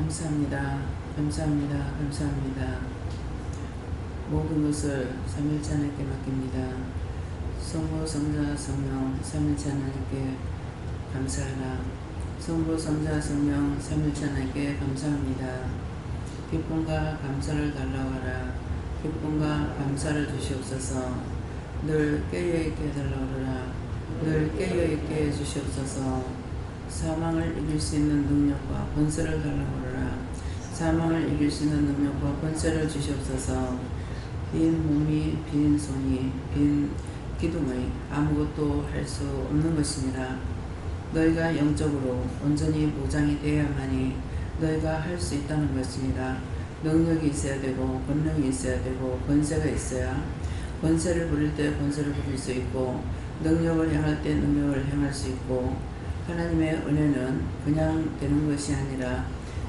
감사합니다. 감사합니다. 감사합니다. 모든 것을 삼일체 하나님께 맡깁니다. 성부, 성자, 성령, 삼일체 하나님께 감사하라. 성부, 성자, 성령, 삼일체 하나님께 감사합니다. 기쁨과 감사를 달라하라. 기쁨과 감사를 주시옵소서. 늘 깨어있게 해달라하라. 늘 깨어있게 해주시옵소서. 사망을 이길 수 있는 능력과 권세를 달라하라. 사망을 이길 수 있는 능력과 권세를 주시옵소서. 빈 몸이, 빈 손이, 빈 기둥의 아무것도 할 수 없는 것이니라. 너희가 영적으로 온전히 무장이 되어야만이 너희가 할 수 있다는 것이니라. 능력이 있어야 되고 권능이 있어야 되고 권세가 있어야 권세를 부릴 때 권세를 부릴 수 있고 능력을 행할 때 능력을 행할 수 있고 하나님의 은혜는 그냥 되는 것이 아니라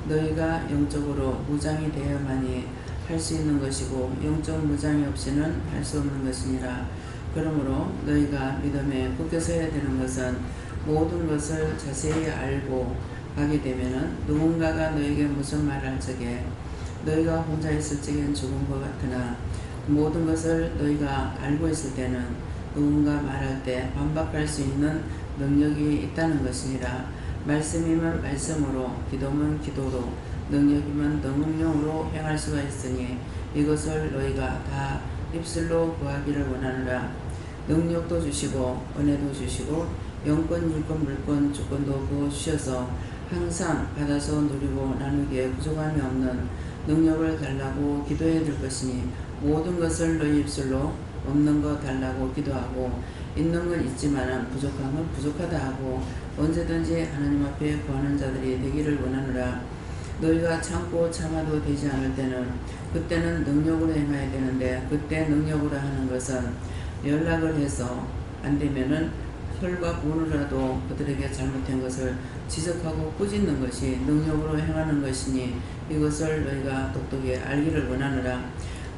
너희가 영적으로 무장이 되어야만이 할 수 있는 것이고 영적 무장이 없이는 할 수 없는 것이니라. 그러므로 너희가 믿음에 굳게 서야 되는 것은 모든 것을 자세히 알고 가게 되면은 누군가가 너에게 무슨 말을 할 적에 너희가 혼자 있을 적엔 죽은 것 같으나 모든 것을 너희가 알고 있을 때는 누군가 말할 때 반박할 수 있는 능력이 있다는 것이니라. 말씀이면 말씀으로, 기도면 기도로, 능력이면 능력으로 행할 수가 있으니 이것을 너희가 다 입술로 구하기를 원하노라. 능력도 주시고 은혜도 주시고 영권, 일권, 물권, 주권도 부어주셔서 항상 받아서 누리고 나누기에 부족함이 없는 능력을 달라고 기도해야 될 것이니 모든 것을 너희 입술로 없는 거 달라고 기도하고 있는 건 있지만 부족한 건 부족하다 하고 언제든지 하나님 앞에 구하는 자들이 되기를 원하노라. 너희가 참고 참아도 되지 않을 때는 그때는 능력으로 행해야 되는데 그때 능력으로 하는 것은 연락을 해서 안 되면은 혈과 본으로라도 그들에게 잘못된 것을 지적하고 꾸짖는 것이 능력으로 행하는 것이니 이것을 너희가 똑똑히 알기를 원하노라.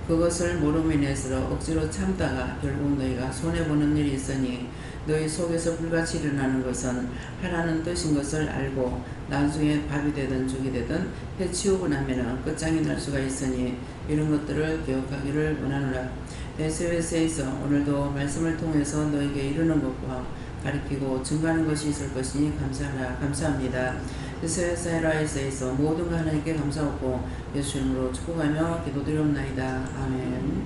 그것을 모름에 인해서 억지로 참다가 결국 너희가 손해보는 일이 있으니 너희 속에서 불같이 일어나는 것은 하라는 뜻인 것을 알고 나중에 밥이 되든 죽이 되든 해치우고 나면 끝장이 날 수가 있으니 이런 것들을 기억하기를 원하노라. SBS에서 오늘도 말씀을 통해서 너에게 이르는 것과 가리키고 증거하는 것이 있을 것이니 감사하라. 감사합니다. 이스라엘에서 모든 것 하나님께 감사하고 예수 이름으로 축복하며 기도드리옵나이다. 아멘.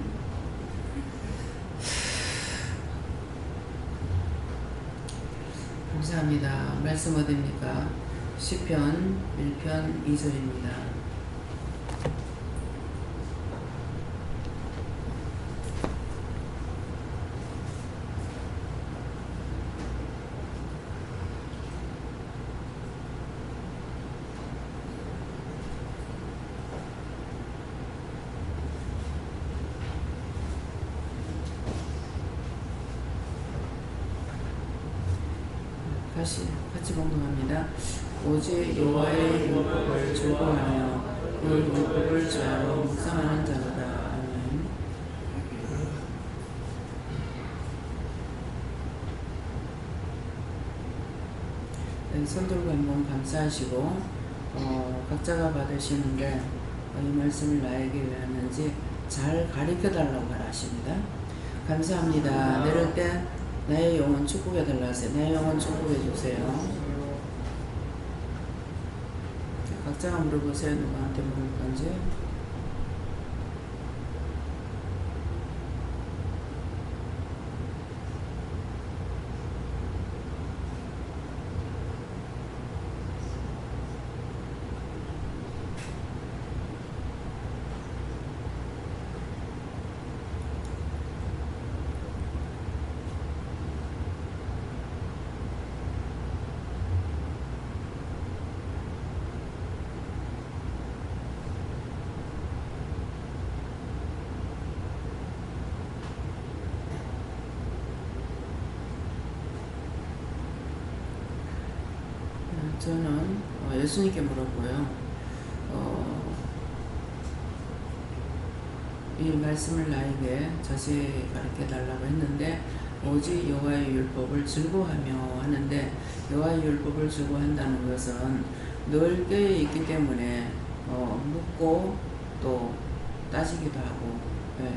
감사합니다. 말씀 어디입니까? 시편 1편 2절입니다. 같이 공동합니다. 오직 여호와의 율법을 즐거워하며 그 율법을 주야로 묵상하는 자로다. 아멘. 네, 손들고 한번 감사하시고 각자가 받으시는데 이 말씀을 나에게 왜 하는지 잘 가르쳐달라고 하십니다. 감사합니다. 내릴 때 나의 영혼 축복해 달라 하세요. 내 영혼 축복해 주세요. 각자가 물어보세요. 누구한테 물을 건지. 저는 예수님께 물었고요. 이 말씀을 나에게 자세히 가르쳐 달라고 했는데 오직 여호와의 율법을 즐거워하며 하는데 여호와의 율법을 즐거워한다는 것은 늘 깨어있기 때문에 묻고 또 따지기도 하고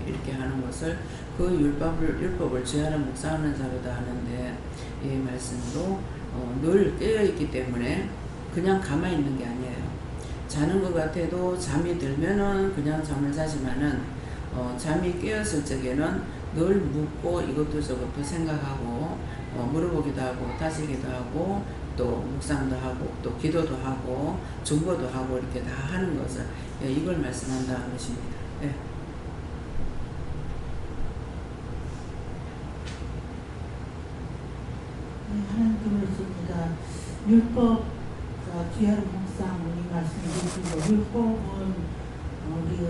이렇게 하는 것을 그 율법을 죄하는 묵상하는 자로다 하는데, 이 말씀도 늘 깨어있기 때문에 그냥 가만히 있는 게 아니에요. 자는 것 같아도 잠이 들면은 그냥 잠을 자지만은 잠이 깨었을 적에는 늘 묻고 이것도 저것도 생각하고 물어보기도 하고 따지기도 하고 또 묵상도 하고 또 기도도 하고 중보도 하고 이렇게 다 하는 것을 이걸 말씀한다는 것입니다. 예. 하나님께서 우리가 율법, 주야로 묵상 우리 말씀해주시고 율법은 우리가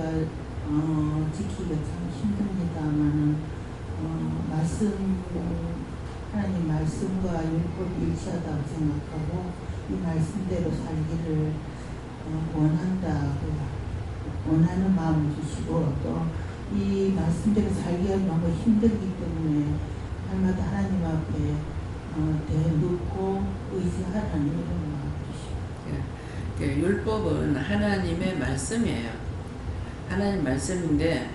지키기가 참 힘듭니다만은 하나님 말씀과 율법이 일치하다고 생각하고 이 말씀대로 살기를 원하는 마음을 주시고 또 이 말씀대로 살기가 너무 힘들기 때문에 날마다 하나님 앞에 대놓고 의지하라는 이런 마음을 주시고. 율법은 하나님의 말씀이에요. 하나님 말씀인데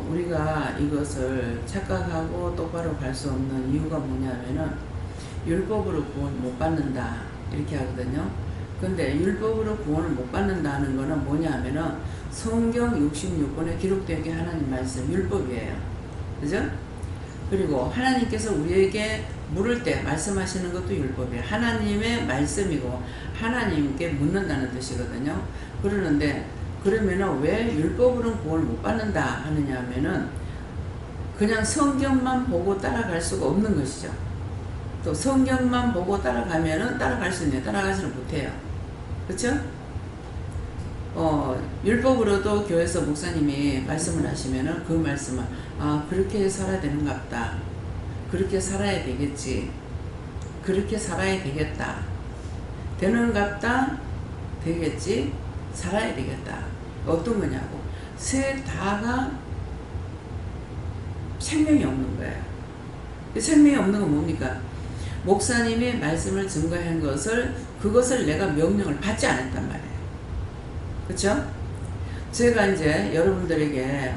우리가 이것을 착각하고 똑바로 갈 수 없는 이유가 뭐냐면은 율법으로 구원 못 받는다 이렇게 하거든요. 근데 율법으로 구원을 못 받는다는 거는 뭐냐면은 성경 66권에 기록된 게 하나님 말씀 율법이에요. 그죠? 그리고 하나님께서 우리에게 물을 때 말씀하시는 것도 율법이에요. 하나님의 말씀이고 하나님께 묻는다는 뜻이거든요. 그러는데 그러면은 왜 율법으로는 구원을 못 받는다 하느냐 하면은 그냥 성경만 보고 따라갈 수가 없는 것이죠. 또 성경만 보고 따라가면은 따라갈 수 있는데 따라가지는 못해요. 그렇죠? 율법으로도 교회에서 목사님이 말씀을 하시면은 그 말씀은 그렇게 살아야 되는갑다. 그렇게 살아야 되겠지. 그렇게 살아야 되겠다. 되는갑다. 되겠지. 살아야 되겠다. 어떤 거냐고. 셋 다가 생명이 없는 거예요. 생명이 없는 건 뭡니까? 목사님이 말씀을 증거한 그것을 내가 명령을 받지 않았단 말이에요. 그렇죠? 제가 이제 여러분들에게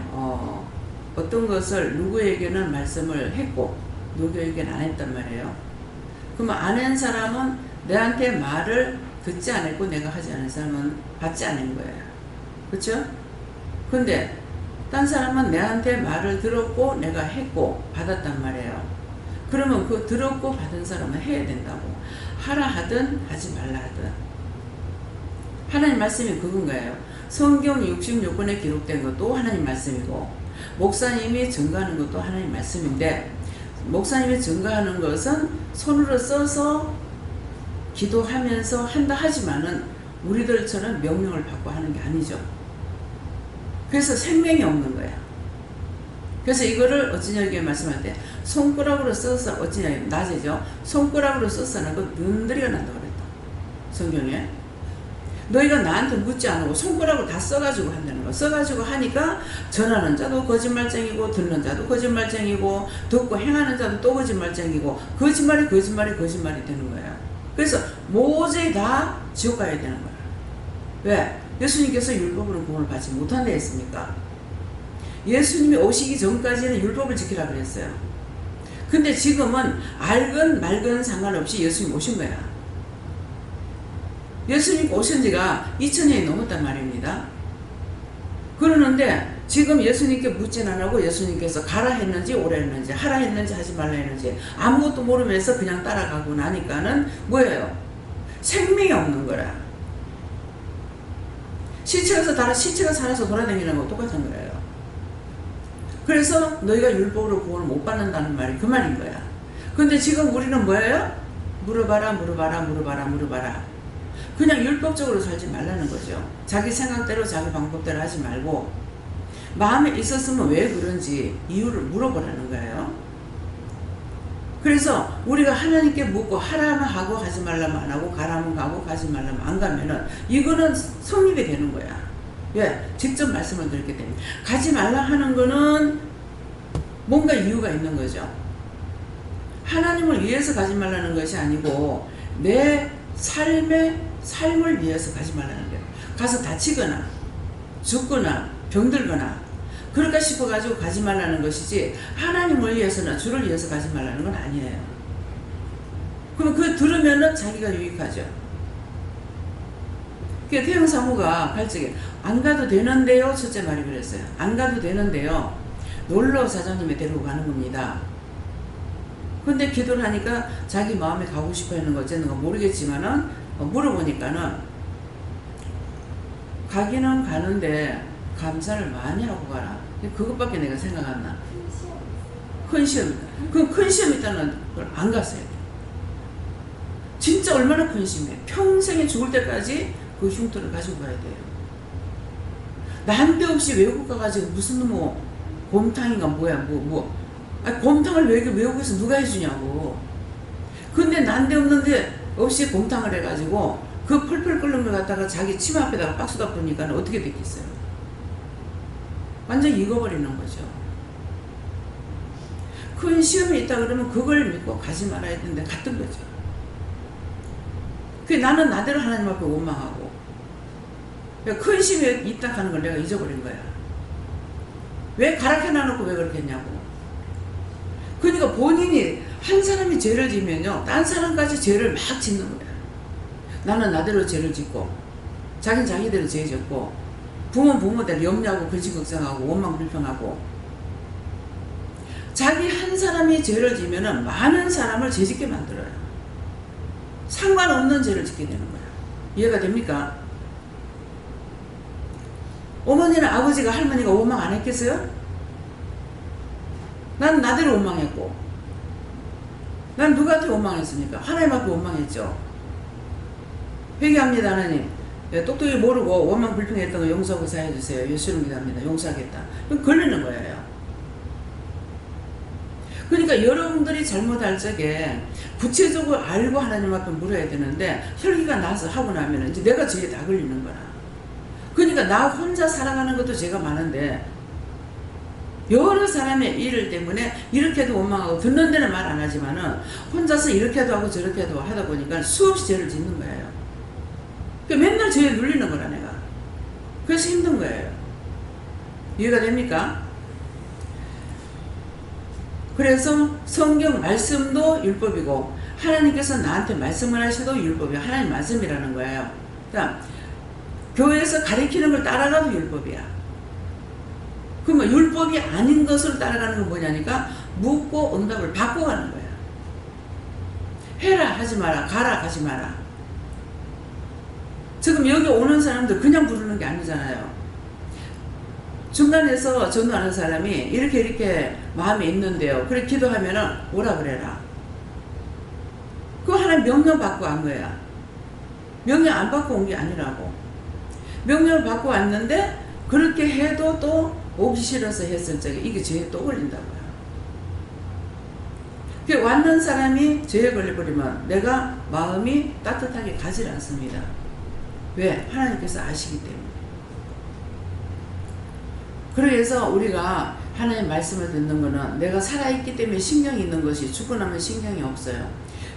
어떤 것을 누구에게는 말씀을 했고 누구에게는 안 했단 말이에요. 그러면 안 한 사람은 내한테 말을 듣지 않았고 내가 하지 않은 사람은 받지 않은 거예요. 그렇죠? 근데 딴 사람은 내한테 말을 들었고 내가 했고 받았단 말이에요. 그러면 그 들었고 받은 사람은 해야 된다고. 하라 하든 하지 말라 하든. 하나님 말씀이 그건 거예요. 성경 66권에 기록된 것도 하나님 말씀이고 목사님이 증거하는 것도 하나님 말씀인데 목사님이 증거하는 것은 손으로 써서 기도하면서 한다 하지만은 우리들처럼 명령을 받고 하는 게 아니죠. 그래서 생명이 없는 거야. 그래서 이거를 어찌냐게 말씀할 때 손가락으로 써서 어찌냐 낮이죠. 손가락으로 써서는 그 눈들이가 난다고 그랬다. 성경에. 너희가 나한테 묻지 않고 손가락으로 다 써가지고 한다는 거. 써가지고 하니까 전하는 자도 거짓말쟁이고 듣는 자도 거짓말쟁이고 듣고 행하는 자도 또 거짓말쟁이고 거짓말이 되는 거예요. 그래서 모두 다 지옥 가야 되는 거예요. 왜? 예수님께서 율법으로 구원을 받지 못한다 했습니까? 예수님이 오시기 전까지는 율법을 지키라 그랬어요. 근데 지금은 알건 말건 상관없이 예수님 오신 거야. 예수님 오신 지가 2000년이 넘었단 말입니다. 그러는데 지금 예수님께 묻진 안 하고 예수님께서 가라 했는지 오라 했는지 하라 했는지 하지 말라 했는지 아무것도 모르면서 그냥 따라가고 나니까는 뭐예요? 생명이 없는 거라. 시체가 살아서 돌아다니는 거 똑같은 거예요. 그래서 너희가 율법으로 구원을 못 받는다는 말이 그 말인 거야. 근데 지금 우리는 뭐예요? 물어봐라. 그냥 율법적으로 살지 말라는 거죠. 자기 생각대로 자기 방법대로 하지 말고 마음에 있었으면 왜 그런지 이유를 물어보라는 거예요. 그래서 우리가 하나님께 묻고 하라면 하고 하지 말라면 안 하고 가라면 가고 가지 말라면 안 가면은 이거는 성립이 되는 거야. 왜? 직접 말씀을 드렸기 때문에. 가지 말라 하는 거는 뭔가 이유가 있는 거죠. 하나님을 위해서 가지 말라는 것이 아니고 내 삶의 삶을 위해서 가지 말라는 거예요. 가서 다치거나 죽거나 병들거나 그럴까 싶어가지고 가지 말라는 것이지 하나님을 위해서나 주를 위해서 가지 말라는 건 아니에요. 그럼 그 들으면은 자기가 유익하죠. 그러니까 태영사모가 발적에 안 가도 되는데요. 첫째 말이 그랬어요. 안 가도 되는데요. 놀러 사장님이 데리고 가는 겁니다. 근데 기도를 하니까 자기 마음에 가고 싶어 하는 거 어쨌는가 모르겠지만은 물어보니까는 가기는 가는데 감사를 많이 하고 가라. 그것밖에 내가 생각 안 나. 큰 시험이다. 그 큰 시험 있다는 걸 안 갔어야 돼. 진짜 얼마나 큰 시험이에요. 평생에 죽을 때까지 그 흉터를 가지고 가야 돼요. 난데없이 외국 가가지고 무슨 뭐 곰탕인가 뭐야 아니 곰탕을 외국에서 누가 해주냐고. 근데 난데없는데 없이 곰탕을 해가지고 그 펄펄 끓는 걸 갖다가 자기 침 앞에다가 박수다 보니까 어떻게 됐겠어요. 완전 익어버리는 거죠. 큰 시험이 있다 그러면 그걸 믿고 가지 말아야 되는데 갔던 거죠. 그 나는 나대로 하나님 앞에 원망하고 큰 시험이 있다 하는 걸 내가 잊어버린 거야. 왜 가락해놔놓고 왜 그렇게 했냐고. 그러니까 본인이 한 사람이 죄를 지면요 딴 사람까지 죄를 막 짓는 거야. 나는 나대로 죄를 짓고 자기는 자기대로 죄 짓고 부모는 부모대로 염려하고 근심 걱정하고 원망 불평하고 자기 한 사람이 죄를 지면은 많은 사람을 죄짓게 만들어요. 상관없는 죄를 짓게 되는 거야. 이해가 됩니까? 어머니는 아버지가 할머니가 원망 안 했겠어요? 난 나대로 원망했고 난 누구한테 원망했습니까? 하나님 앞에 원망했죠. 회개합니다 하나님. 똑똑히 모르고 원망 불평했던 거 용서하고 사해주세요. 예수를 믿습니다. 용서하겠다. 그럼 걸리는 거예요. 그러니까 여러분들이 잘못할 적에 구체적으로 알고 하나님 앞에 물어야 되는데 혈기가 나서 하고 나면 이제 내가 죄에 다 걸리는 거라. 그러니까 나 혼자 살아가는 것도 죄가 많은데 여러 사람의 일 때문에 이렇게도 원망하고 듣는 데는 말 안 하지만은 혼자서 이렇게도 하고 저렇게도 하다 보니까 수없이 죄를 짓는 거예요. 그러니까 맨날 죄에 눌리는 거라 내가. 그래서 힘든 거예요. 이해가 됩니까? 그래서 성경 말씀도 율법이고 하나님께서 나한테 말씀을 하셔도 율법이에요. 하나님 말씀이라는 거예요. 그러니까 교회에서 가르치는 걸 따라가도 율법이야. 그러면 율법이 아닌 것을 따라가는 건 뭐냐니까 묻고 응답을 받고 가는 거야. 해라 하지 마라, 가라 하지 마라. 지금 여기 오는 사람들 그냥 부르는 게 아니잖아요. 중간에서 전도하는 사람이 이렇게 마음에 있는데요. 그래 기도하면은 오라 그래라. 그거 하나님 명령 받고 한 거야. 명령 안 받고 온 게 아니라고. 명령을 받고 왔는데 그렇게 해도 또 오기 싫어서 했을 적에 이게 죄에 또 걸린다고요. 그 왔는 사람이 죄에 걸려버리면 내가 마음이 따뜻하게 가지 않습니다. 왜? 하나님께서 아시기 때문에. 그래서 우리가 하나님 말씀을 듣는 거는 내가 살아있기 때문에 신경이 있는 것이 죽고 나면 신경이 없어요.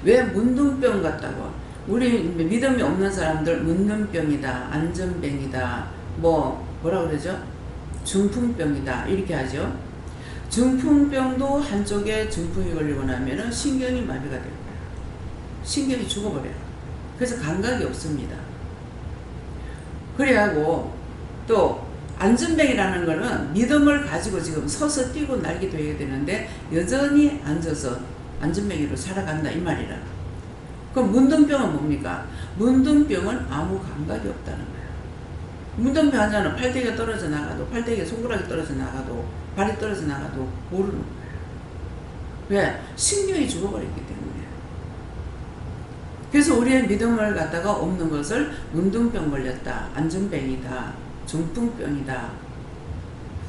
왜 문둥병 같다고. 우리 믿음이 없는 사람들 문둥병이다, 안전병이다, 뭐라 그러죠? 중풍병이다 이렇게 하죠. 중풍병도 한쪽에 중풍이 걸리고 나면은 신경이 마비가 될 거예요. 신경이 죽어버려요. 그래서 감각이 없습니다. 그래하고 또 안전병이라는 거는 믿음을 가지고 지금 서서 뛰고 날기도 해야 되는데 여전히 앉아서 안전병으로 살아간다 이 말이라. 그럼 문둥병은 뭡니까? 문둥병은 아무 감각이 없다는 거예요. 문둥병 환자는 팔대기가 떨어져 나가도 팔대기에 손가락이 떨어져 나가도 발이 떨어져 나가도 모르는 거예요. 왜? 신경이 죽어버렸기 때문에. 그래서 우리의 믿음을 갖다가 없는 것을 문둥병 걸렸다, 안전병이다, 중풍병이다.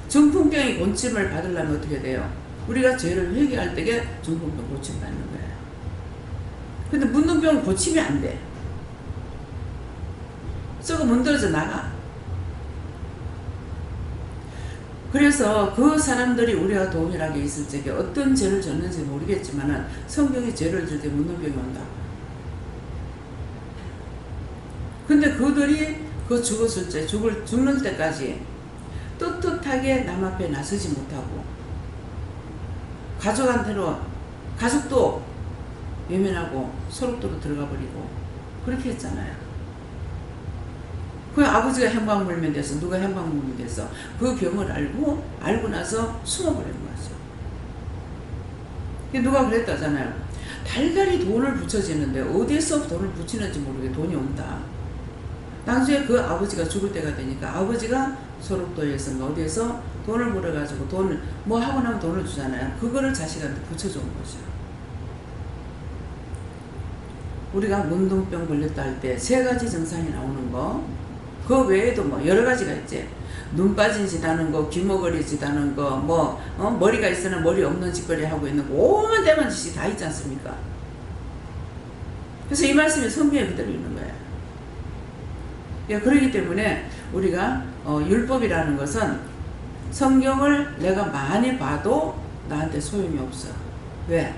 중풍병이 고침을 받으려면 어떻게 돼요? 우리가 죄를 회개할 때에 중풍병 고침 받는 거예요. 근데 문둥병은 고침이 안 돼. 썩어 문드러져 나가. 그래서 그 사람들이 우리가 동일하게 있을 적에 어떤 죄를 졌는지 모르겠지만 성경이 죄를 질 때 문둥병이 온다고. 근데 그들이 그 죽었을 때, 죽는 때까지 떳떳하게 남 앞에 나서지 못하고, 가족도 외면하고 소록도로 들어가 버리고, 그렇게 했잖아요. 그 아버지가 행방불명 돼서, 누가 행방불명 돼서 그 병을 알고 나서 숨어버린 거죠. 누가 그랬다잖아요. 달달이 돈을 붙여지는데 어디서 돈을 붙이는지 모르게 돈이 온다. 나중에 그 아버지가 죽을 때가 되니까 아버지가 소록도에서 어디에서 돈을 벌어가지고 돈을 뭐 하고 나면 돈을 주잖아요. 그거를 자식한테 붙여준 거죠. 우리가 문둥병 걸렸다 할 때 3가지 증상이 나오는 거, 그 외에도 뭐 여러 가지가 있지. 눈 빠진 짓 하는 거, 귀머거리 짓 하는 거, 머리가 있으나 머리 없는 짓거리 하고 있는 거, 오만 대만 짓이 다 있지 않습니까? 그래서 이 말씀이 성경에 그대로 있는 거예요. 예, 그렇기 때문에 우리가 율법이라는 것은 성경을 내가 많이 봐도 나한테 소용이 없어. 왜?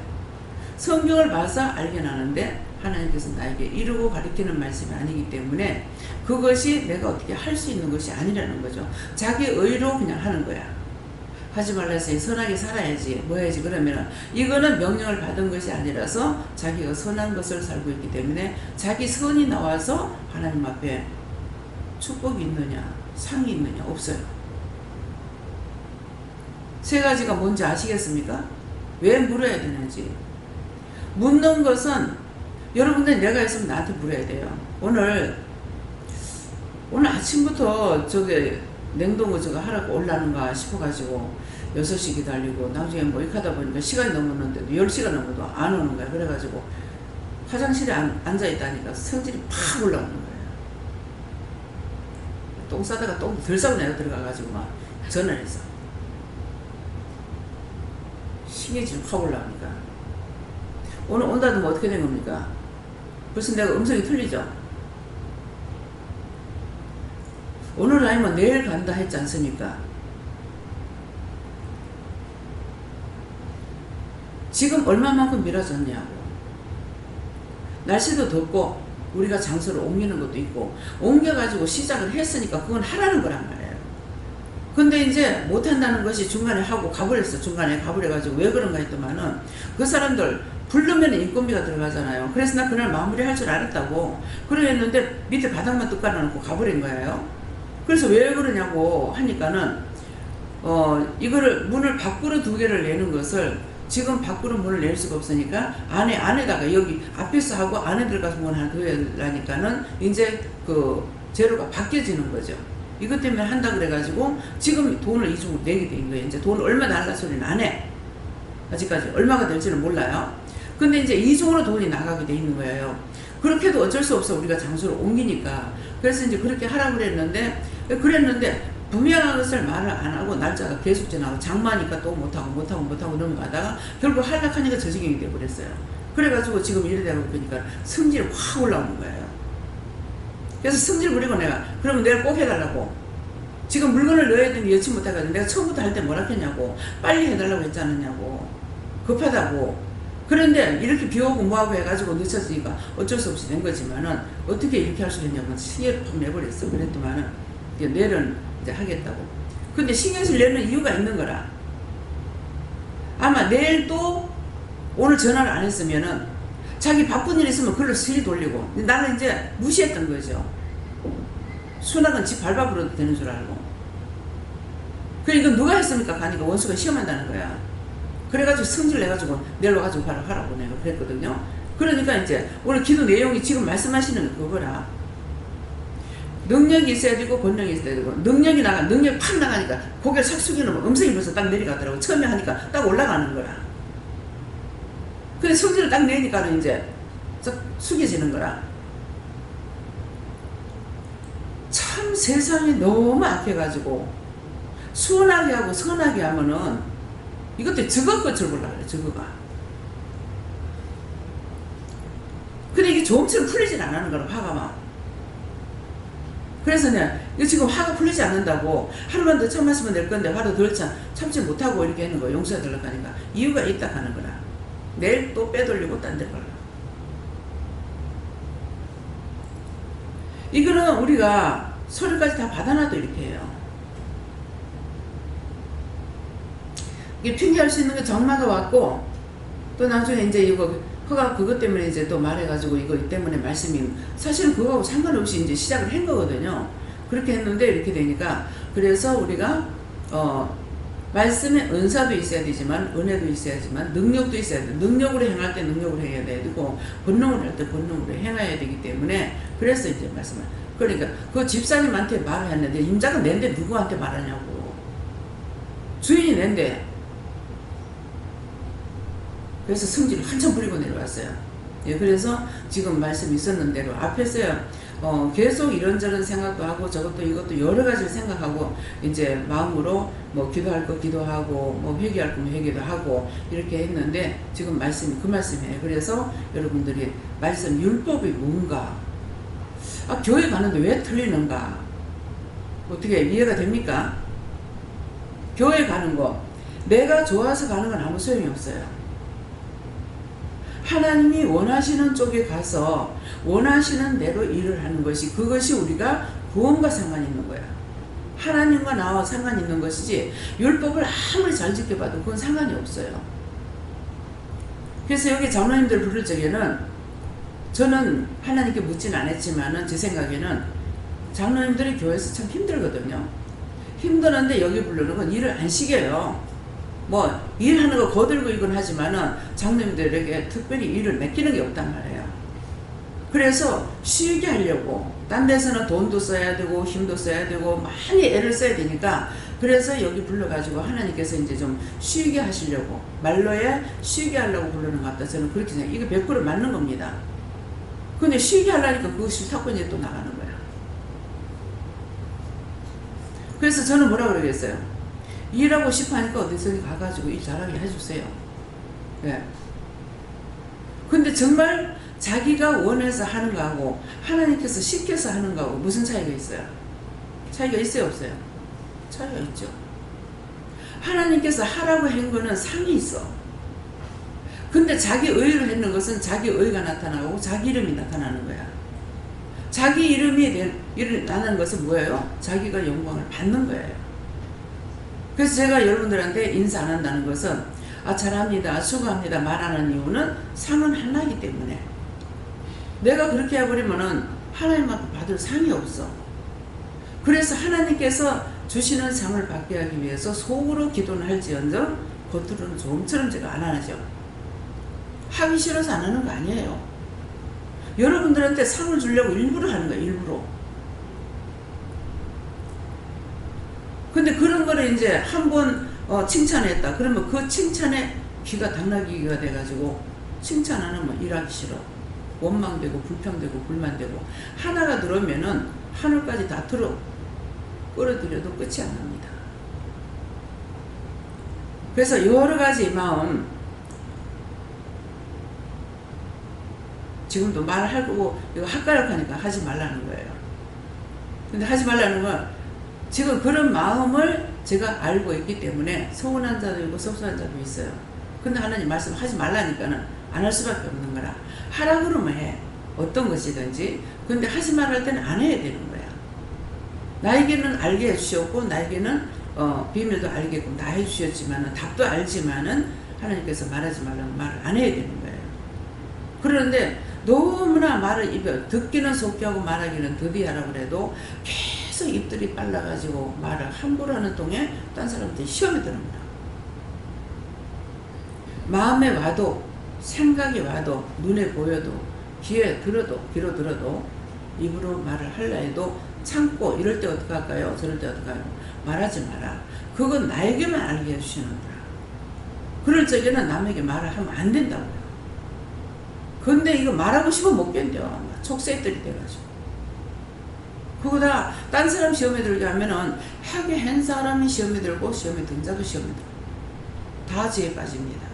성경을 봐서 알게 나는데 하나님께서 나에게 이루고 가르치는 말씀이 아니기 때문에 그것이 내가 어떻게 할 수 있는 것이 아니라는 거죠. 자기 의로 그냥 하는 거야. 하지 말라 했으니 선하게 살아야지, 뭐 해야지. 그러면 이거는 명령을 받은 것이 아니라서 자기가 선한 것을 살고 있기 때문에 자기 선이 나와서 하나님 앞에 축복이 있느냐, 상이 있느냐, 없어요. 3가지가 뭔지 아시겠습니까? 왜 물어야 되는지. 묻는 것은 여러분들 내가 있으면 나한테 물어야 돼요. 오늘 아침부터 냉동고 하라고 올라는가 싶어가지고 6시 기다리고 나중에 뭐 이렇게 하다 보니까 시간이 넘었는데도 10시가 넘어도 안 오는 거야. 그래가지고 화장실에 앉아있다니까 성질이 팍 올라오는 거예요. 똥 싸다가 똥 덜 싸고 내가 들어가가지고 막 전화를 했어. 신경질이 확 올라오니까. 오늘 온다도 뭐 어떻게 된 겁니까? 벌써 내가 음성이 틀리죠? 오늘 아니면 내일 간다 했지 않습니까? 지금 얼마만큼 미뤄졌냐고. 날씨도 덥고 우리가 장소를 옮기는 것도 있고 옮겨가지고 시작을 했으니까 그건 하라는 거란 말이에요. 근데 이제 못한다는 것이 중간에 하고 가버렸어. 중간에 가버려가지고 왜 그런가 했더만은 그 사람들 부르면 인건비가 들어가잖아요. 그래서 나 그날 마무리할 줄 알았다고 그랬는데 밑에 바닥만 뚝 깔아놓고 가버린 거예요. 그래서 왜 그러냐고 하니까는 이거를 문을 밖으로 2개를 내는 것을 지금 밖으로 문을 낼 수가 없으니까 안에다가 여기 앞에서 하고 안에 들어가서 문을 하나 더 하려니까는 이제 그 재료가 바뀌어지는 거죠. 이것 때문에 한다 그래가지고 지금 돈을 이중으로 내게 된 거예요. 이제 돈 얼마 달라 소리는 안 해. 아직까지 얼마가 될지는 몰라요. 근데 이제 이중으로 돈이 나가게 돼 있는 거예요. 그렇게도 어쩔 수 없어. 우리가 장소를 옮기니까. 그래서 이제 그렇게 하라고 그랬는데 분명한 것을 말을 안 하고 날짜가 계속 지나고 장마니까 또 못하고 넘어가다가 결국 한락하니까 저지경이 돼버렸어요. 그래가지고 지금 이래 되고 보니까 성질이 확 올라오는 거예요. 그래서 성질 부리고 내가 그러면 내가 꼭 해달라고. 지금 물건을 넣어야 되는데 여치 못해가지고 내가 처음부터 할 때 뭐라 했냐고. 빨리 해달라고 했지 않았냐고. 급하다고. 그런데 이렇게 비오고 뭐하고 해가지고 늦춰지니까 어쩔 수 없이 된 거지만은 어떻게 이렇게 할 수 있냐고 신경을 팍 내버렸어. 그랬더만은 내일은 이제 하겠다고. 근데 신경을 내는 이유가 있는 거라. 아마 내일 또 오늘 전화를 안 했으면은 자기 바쁜 일 있으면 글로 슬리 돌리고 나는 이제 무시했던 거죠. 수락은 지 발바부러도 되는 줄 알고. 그러니까 누가 했습니까? 가니까 원수가 시험한다는 거야. 그래가지고 성질 내가지고 내일 와가지고 하라고 내가 그랬거든요. 그러니까 이제 오늘 기도 내용이 지금 말씀하시는 그거라. 능력이 있어야 되고 권력이 있어야 되고 능력이 팍 나가니까 고개를 싹 숙여놓으면 음성이 벌써 딱 내려가더라고. 처음에 하니까 딱 올라가는 거라. 근데 성질을 딱 내니까는 이제 싹 숙여지는 거라. 참 세상이 너무 악해가지고 순하게 하고 선하게 하면은 이것도 저거 끝을 보려고 그래. 저거가. 근데 이게 조금처럼 풀리진 않는 거라. 화가 막. 그래서 내가 이거 지금 화가 풀리지 않는다고 하루만 더 참았으면 될 건데 화도 덜 참지 못하고 이렇게 하는 거 용서해 달라고 하니까 이유가 있다 하는 거라. 내일 또 빼돌리고 딴 데 가라. 이거는 우리가 서류까지 다 받아놔도 이렇게 해요. 이게 핑계할 수 있는 게 정마가 왔고, 또 나중에 이제 이거 허가 그것 때문에 이제 또 말해가지고 이거 때문에 말씀이 사실은 그거하고 상관없이 이제 시작을 한 거거든요. 그렇게 했는데 이렇게 되니까, 그래서 우리가 말씀에 은사도 있어야 되지만 은혜도 있어야지만 능력도 있어야 돼. 능력으로 행할 때 능력으로 해야 되고 본능으로 할 때 본능으로 행해야 되기 때문에, 그래서 이제 말씀을, 그러니까 그 집사님한테 말을 했는데 임자가 낸데 누구한테 말하냐고. 주인이 낸데. 그래서 성질을 한참 부리고 내려왔어요. 예, 그래서 지금 말씀 있었는 대로 앞에서요, 계속 이런저런 생각도 하고 저것도 이것도 여러 가지를 생각하고 이제 마음으로 뭐 기도할 거 기도하고 뭐 회개할 거면 회개도 하고 이렇게 했는데, 지금 말씀이 그 말씀이에요. 그래서 여러분들이 말씀 율법이 뭔가, 교회 가는데 왜 틀리는가, 어떻게 이해가 됩니까? 교회 가는 거 내가 좋아서 가는 건 아무 소용이 없어요. 하나님이 원하시는 쪽에 가서 원하시는 대로 일을 하는 것이, 그것이 우리가 구원과 상관이 있는 거야. 하나님과 나와 상관이 있는 것이지 율법을 아무리 잘 지켜봐도 그건 상관이 없어요. 그래서 여기 장로님들 부를 적에는 저는 하나님께 묻진 않았지만은 제 생각에는 장로님들이 교회에서 참 힘들거든요. 힘드는데 여기 부르는 건 일을 안 시켜요. 뭐 일하는 거 거들고 이건 하지만은 장로님들에게 특별히 일을 맡기는 게 없단 말이에요. 그래서 쉬게 하려고 딴 데서는 돈도 써야 되고 힘도 써야 되고 많이 애를 써야 되니까, 그래서 여기 불러가지고 하나님께서 이제 좀 쉬게 하시려고, 말로에 쉬게 하려고 부르는 것 같다. 저는 그렇게 생각해요. 이거 100% 맞는 겁니다. 근데 쉬게 하려니까 그것이 싫다고 이제 또 나가는 거야. 그래서 저는 뭐라 그러겠어요? 일하고 싶어 하니까 어디서 가가지고 일 잘하게 해주세요. 예. 근데 정말 자기가 원해서 하는 거하고 하나님께서 시켜서 하는 거하고 무슨 차이가 있어요? 차이가 있어요, 없어요? 차이가 있죠. 하나님께서 하라고 한 거는 상이 있어. 근데 자기 의를 했는 것은 자기 의가 나타나고 자기 이름이 나타나는 거야. 자기 이름이 나타나는 것은 뭐예요? 자기가 영광을 받는 거예요. 그래서 제가 여러분들한테 인사 안 한다는 것은 잘합니다, 수고합니다 말하는 이유는 상은 하나이기 때문에, 내가 그렇게 해버리면은 하나님한테 받을 상이 없어. 그래서 하나님께서 주시는 상을 받게 하기 위해서 속으로 기도는 할지언정 겉으로는 좀처럼 제가 안 하죠. 하기 싫어서 안 하는 거 아니에요. 여러분들한테 상을 주려고 일부러 하는 거예요. 일부러. 근데 그런 거를 이제 한번 칭찬했다. 그러면 그 칭찬에 귀가 당나귀가 돼가지고 칭찬 안 하면 일하기 싫어. 원망되고 불평되고 불만되고, 하나가 들어오면은 하늘까지 다 끌어들여도 끝이 안 납니다. 그래서 여러 가지 마음, 지금도 말하고 이거 헷갈려 하니까 하지 말라는 거예요. 근데 하지 말라는 건 지금 그런 마음을 제가 알고 있기 때문에 서운한 자도 있고 섭섭한 자도 있어요. 근데 하나님 말씀하지 말라니까는 안 할 수밖에 없는 거라. 하라 그러면 해. 어떤 것이든지. 근데 하지 말할 때는 안 해야 되는 거야. 나에게는 알게 해주셨고 나에게는 비밀도 알겠고 다 해주셨지만은, 답도 알지만은 하나님께서 말하지 말라는 말을 안 해야 되는 거예요. 그런데 너무나 말을 입에 듣기는 속히 하고 말하기는 더디 하라고 그래도 계속 입들이 빨라가지고 말을 함부로 하는 동에 딴 사람한테 시험에 드는 거야. 마음에 와도 생각이 와도 눈에 보여도 귀에 들어도 귀로 들어도 입으로 말을 하려 해도 참고, 이럴 때 어떻게 할까요? 저럴 때 어떻게 할까요? 말하지 마라. 그건 나에게만 알게 해주시는 거라. 그럴 적에는 남에게 말을 하면 안 된다고요. 근데 이거 말하고 싶으면 못 견뎌. 촉새들이 돼가지고. 그거 다 딴 사람 시험에 들게 하면은 하게 한 사람이 시험에 들고 시험에 든 자도 시험에 들고 다 지혜 빠집니다.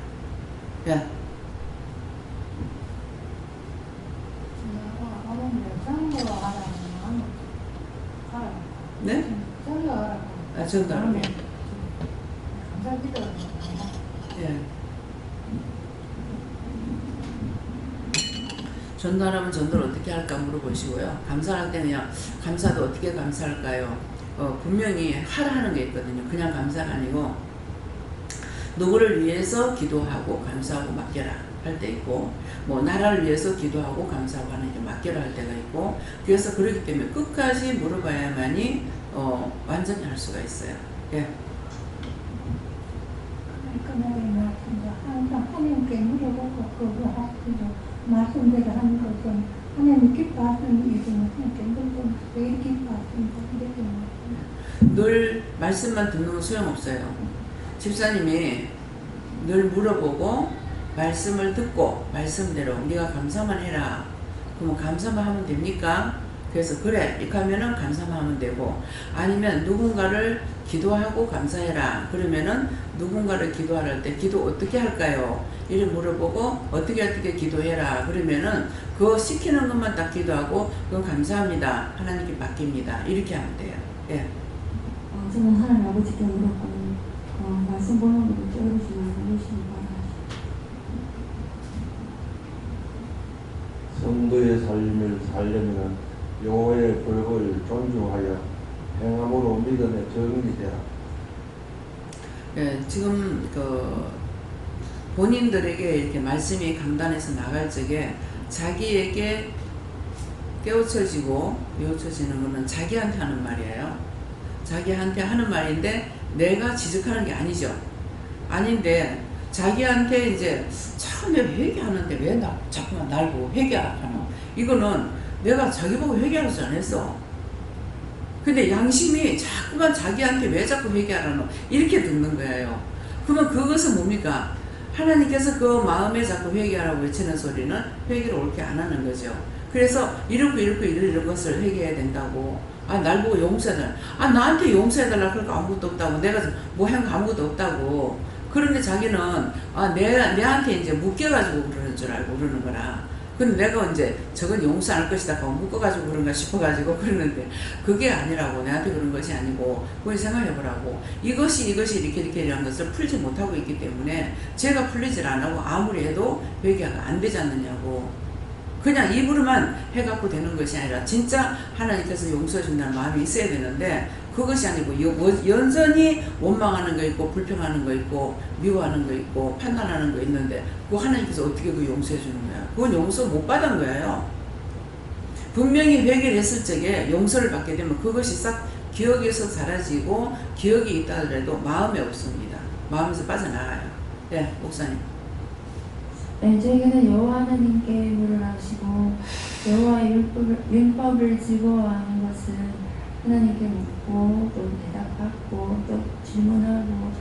야. 네? 전달. 예. 전도하라면 전도를 어떻게 할까 물어보시고요. 감사할 때 그냥 감사도 어떻게 감사할까요? 분명히 하라는 게 있거든요. 그냥 감사가 아니고 누구를 위해서 기도하고 감사하고 맡겨라 할 때 있고, 뭐 나라를 위해서 기도하고 감사하고 하는 게 맡겨라 할 때가 있고, 그래서 그렇기 때문에 끝까지 물어봐야만이 완전히 할 수가 있어요. 예. 그날의 말씀도 항상 하나님께 물어보고 그거 하시죠. 말씀대로 하는 것은 하나님 기뻐하시는 일이면 하나님께 물어보고 왜 이렇게 기뻐하시는가 이렇게 말씀을. 늘 말씀만 듣는 건 소용없어요. 집사님이 늘 물어보고 말씀을 듣고 말씀대로 네가 감사만 해라. 그러면 감사만 하면 됩니까? 그래서 그래 이렇게 하면은 감사만 하면 되고, 아니면 누군가를 기도하고 감사해라 그러면은 누군가를 기도할 때 기도 어떻게 할까요? 이를 물어보고 어떻게 기도해라 그러면은 그거 시키는 것만 딱 기도하고 그건 감사합니다 하나님께 맡깁니다 이렇게 하면 돼요. 예. 저는 하나님 아버지께 물었고 말씀 보는 것도 어르신 말씀 열심히 받아가시고. 성도의 삶을 살려면 여호와의 법을 존중하여 행함으로 믿음에 정리되라. 예, 지금 본인들에게 이렇게 말씀이 강단에서 나갈 적에 자기에게 깨우쳐지고 외우쳐지는 것은 자기한테 하는 말이에요. 자기한테 하는 말인데 내가 지적하는 게 아니죠. 아닌데 자기한테 이제 처음에 회개하는데 왜 자꾸만 날 보고 회개하노? 이거는 내가 자기 보고 회개하라고 안 했어. 근데 양심이 자꾸만 자기한테 왜 자꾸 회개하라노? 이렇게 듣는 거예요. 그러면 그것은 뭡니까? 하나님께서 그 마음에 자꾸 회개하라고 외치는 소리는 회개를 옳게 안 하는 거죠. 그래서 이런 것을 회개해야 된다고. 날 보고 용서해달라. 나한테 용서해달라. 그러니까 아무것도 없다고. 내가 뭐 한 거 아무것도 없다고. 그런데 자기는 내한테 이제 묶여가지고 그러는 줄 알고 그러는 거라. 근데 내가 이제 저건 용서 안 할 것이다 하고 묶어가지고 그런가 싶어가지고 그러는데 그게 아니라고. 내한테 그런 것이 아니고 그걸 생각해보라고. 이것이 이렇게 이런 것을 풀지 못하고 있기 때문에 제가 풀리질 안 하고 아무리 해도 회개가 안 되지 않느냐고. 그냥 입으로만 해갖고 되는 것이 아니라 진짜 하나님께서 용서해 준다는 마음이 있어야 되는데 그것이 아니고 여전히 원망하는 거 있고 불평하는 거 있고 미워하는 거 있고 판단하는 거 있는데 그거 하나님께서 어떻게 그 용서해 주는 거야? 그건 용서 못 받은 거예요. 분명히 회개를 했을 적에 용서를 받게 되면 그것이 싹 기억에서 사라지고 기억이 있다 하더라도 마음에 없습니다. 마음에서 빠져나가요. 네, 목사님. 네, 저에게는 여호와 하나님께 물을 하시고 여호와의 율법을 즐거워하는 것은 하나님께 묻고 또 대답받고 또 질문하고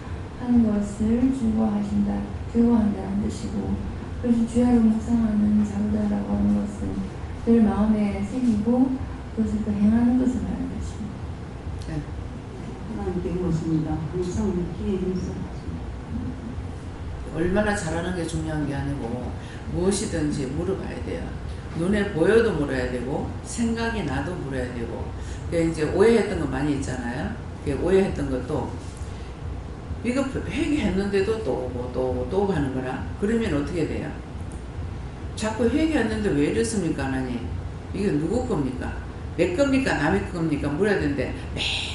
하는 것을 즐거워한다는 뜻이고, 그래서 주야로 묵상하는 자로다라고 하는 것은 늘 마음에 새기고 그것을 또 행하는 것을 말하는 것입니다. 네. 하나님께 묻습니다. 항상 기회 있어. 얼마나 잘하는 게 중요한 게 아니고 무엇이든지 물어봐야 돼요. 눈에 보여도 물어야 되고 생각이 나도 물어야 되고. 이제 오해했던 거 많이 있잖아요. 오해했던 것도 이거 회개했는데도 또 하는 거라. 그러면 어떻게 돼요? 자꾸 회개했는데 왜 이랬습니까 하나님? 이게 누구 겁니까? 내 겁니까? 남의 겁니까? 물어야 되는데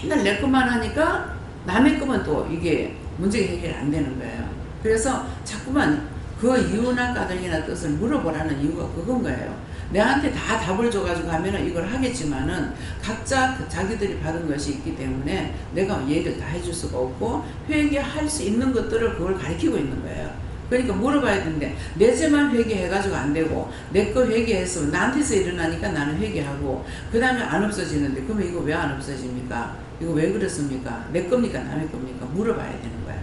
맨날 내 것만 하니까 남의 것만 또 이게 문제가 해결 안 되는 거예요. 그래서 자꾸만 그 이유나 까닭이나 뜻을 물어보라는 이유가 그건 거예요. 내한테 다 답을 줘가지고 하면은 이걸 하겠지만은 각자 자기들이 받은 것이 있기 때문에 내가 얘기를 다 해줄 수가 없고 회개할 수 있는 것들을 그걸 가르치고 있는 거예요. 그러니까 물어봐야 되는데 내 죄만 회개해가지고 안 되고 내 거 회개했으면 나한테서 일어나니까 나는 회개하고 그 다음에 안 없어지는데 그러면 이거 왜 안 없어집니까? 이거 왜 그렇습니까? 내 겁니까? 남의 겁니까? 물어봐야 되는 거야.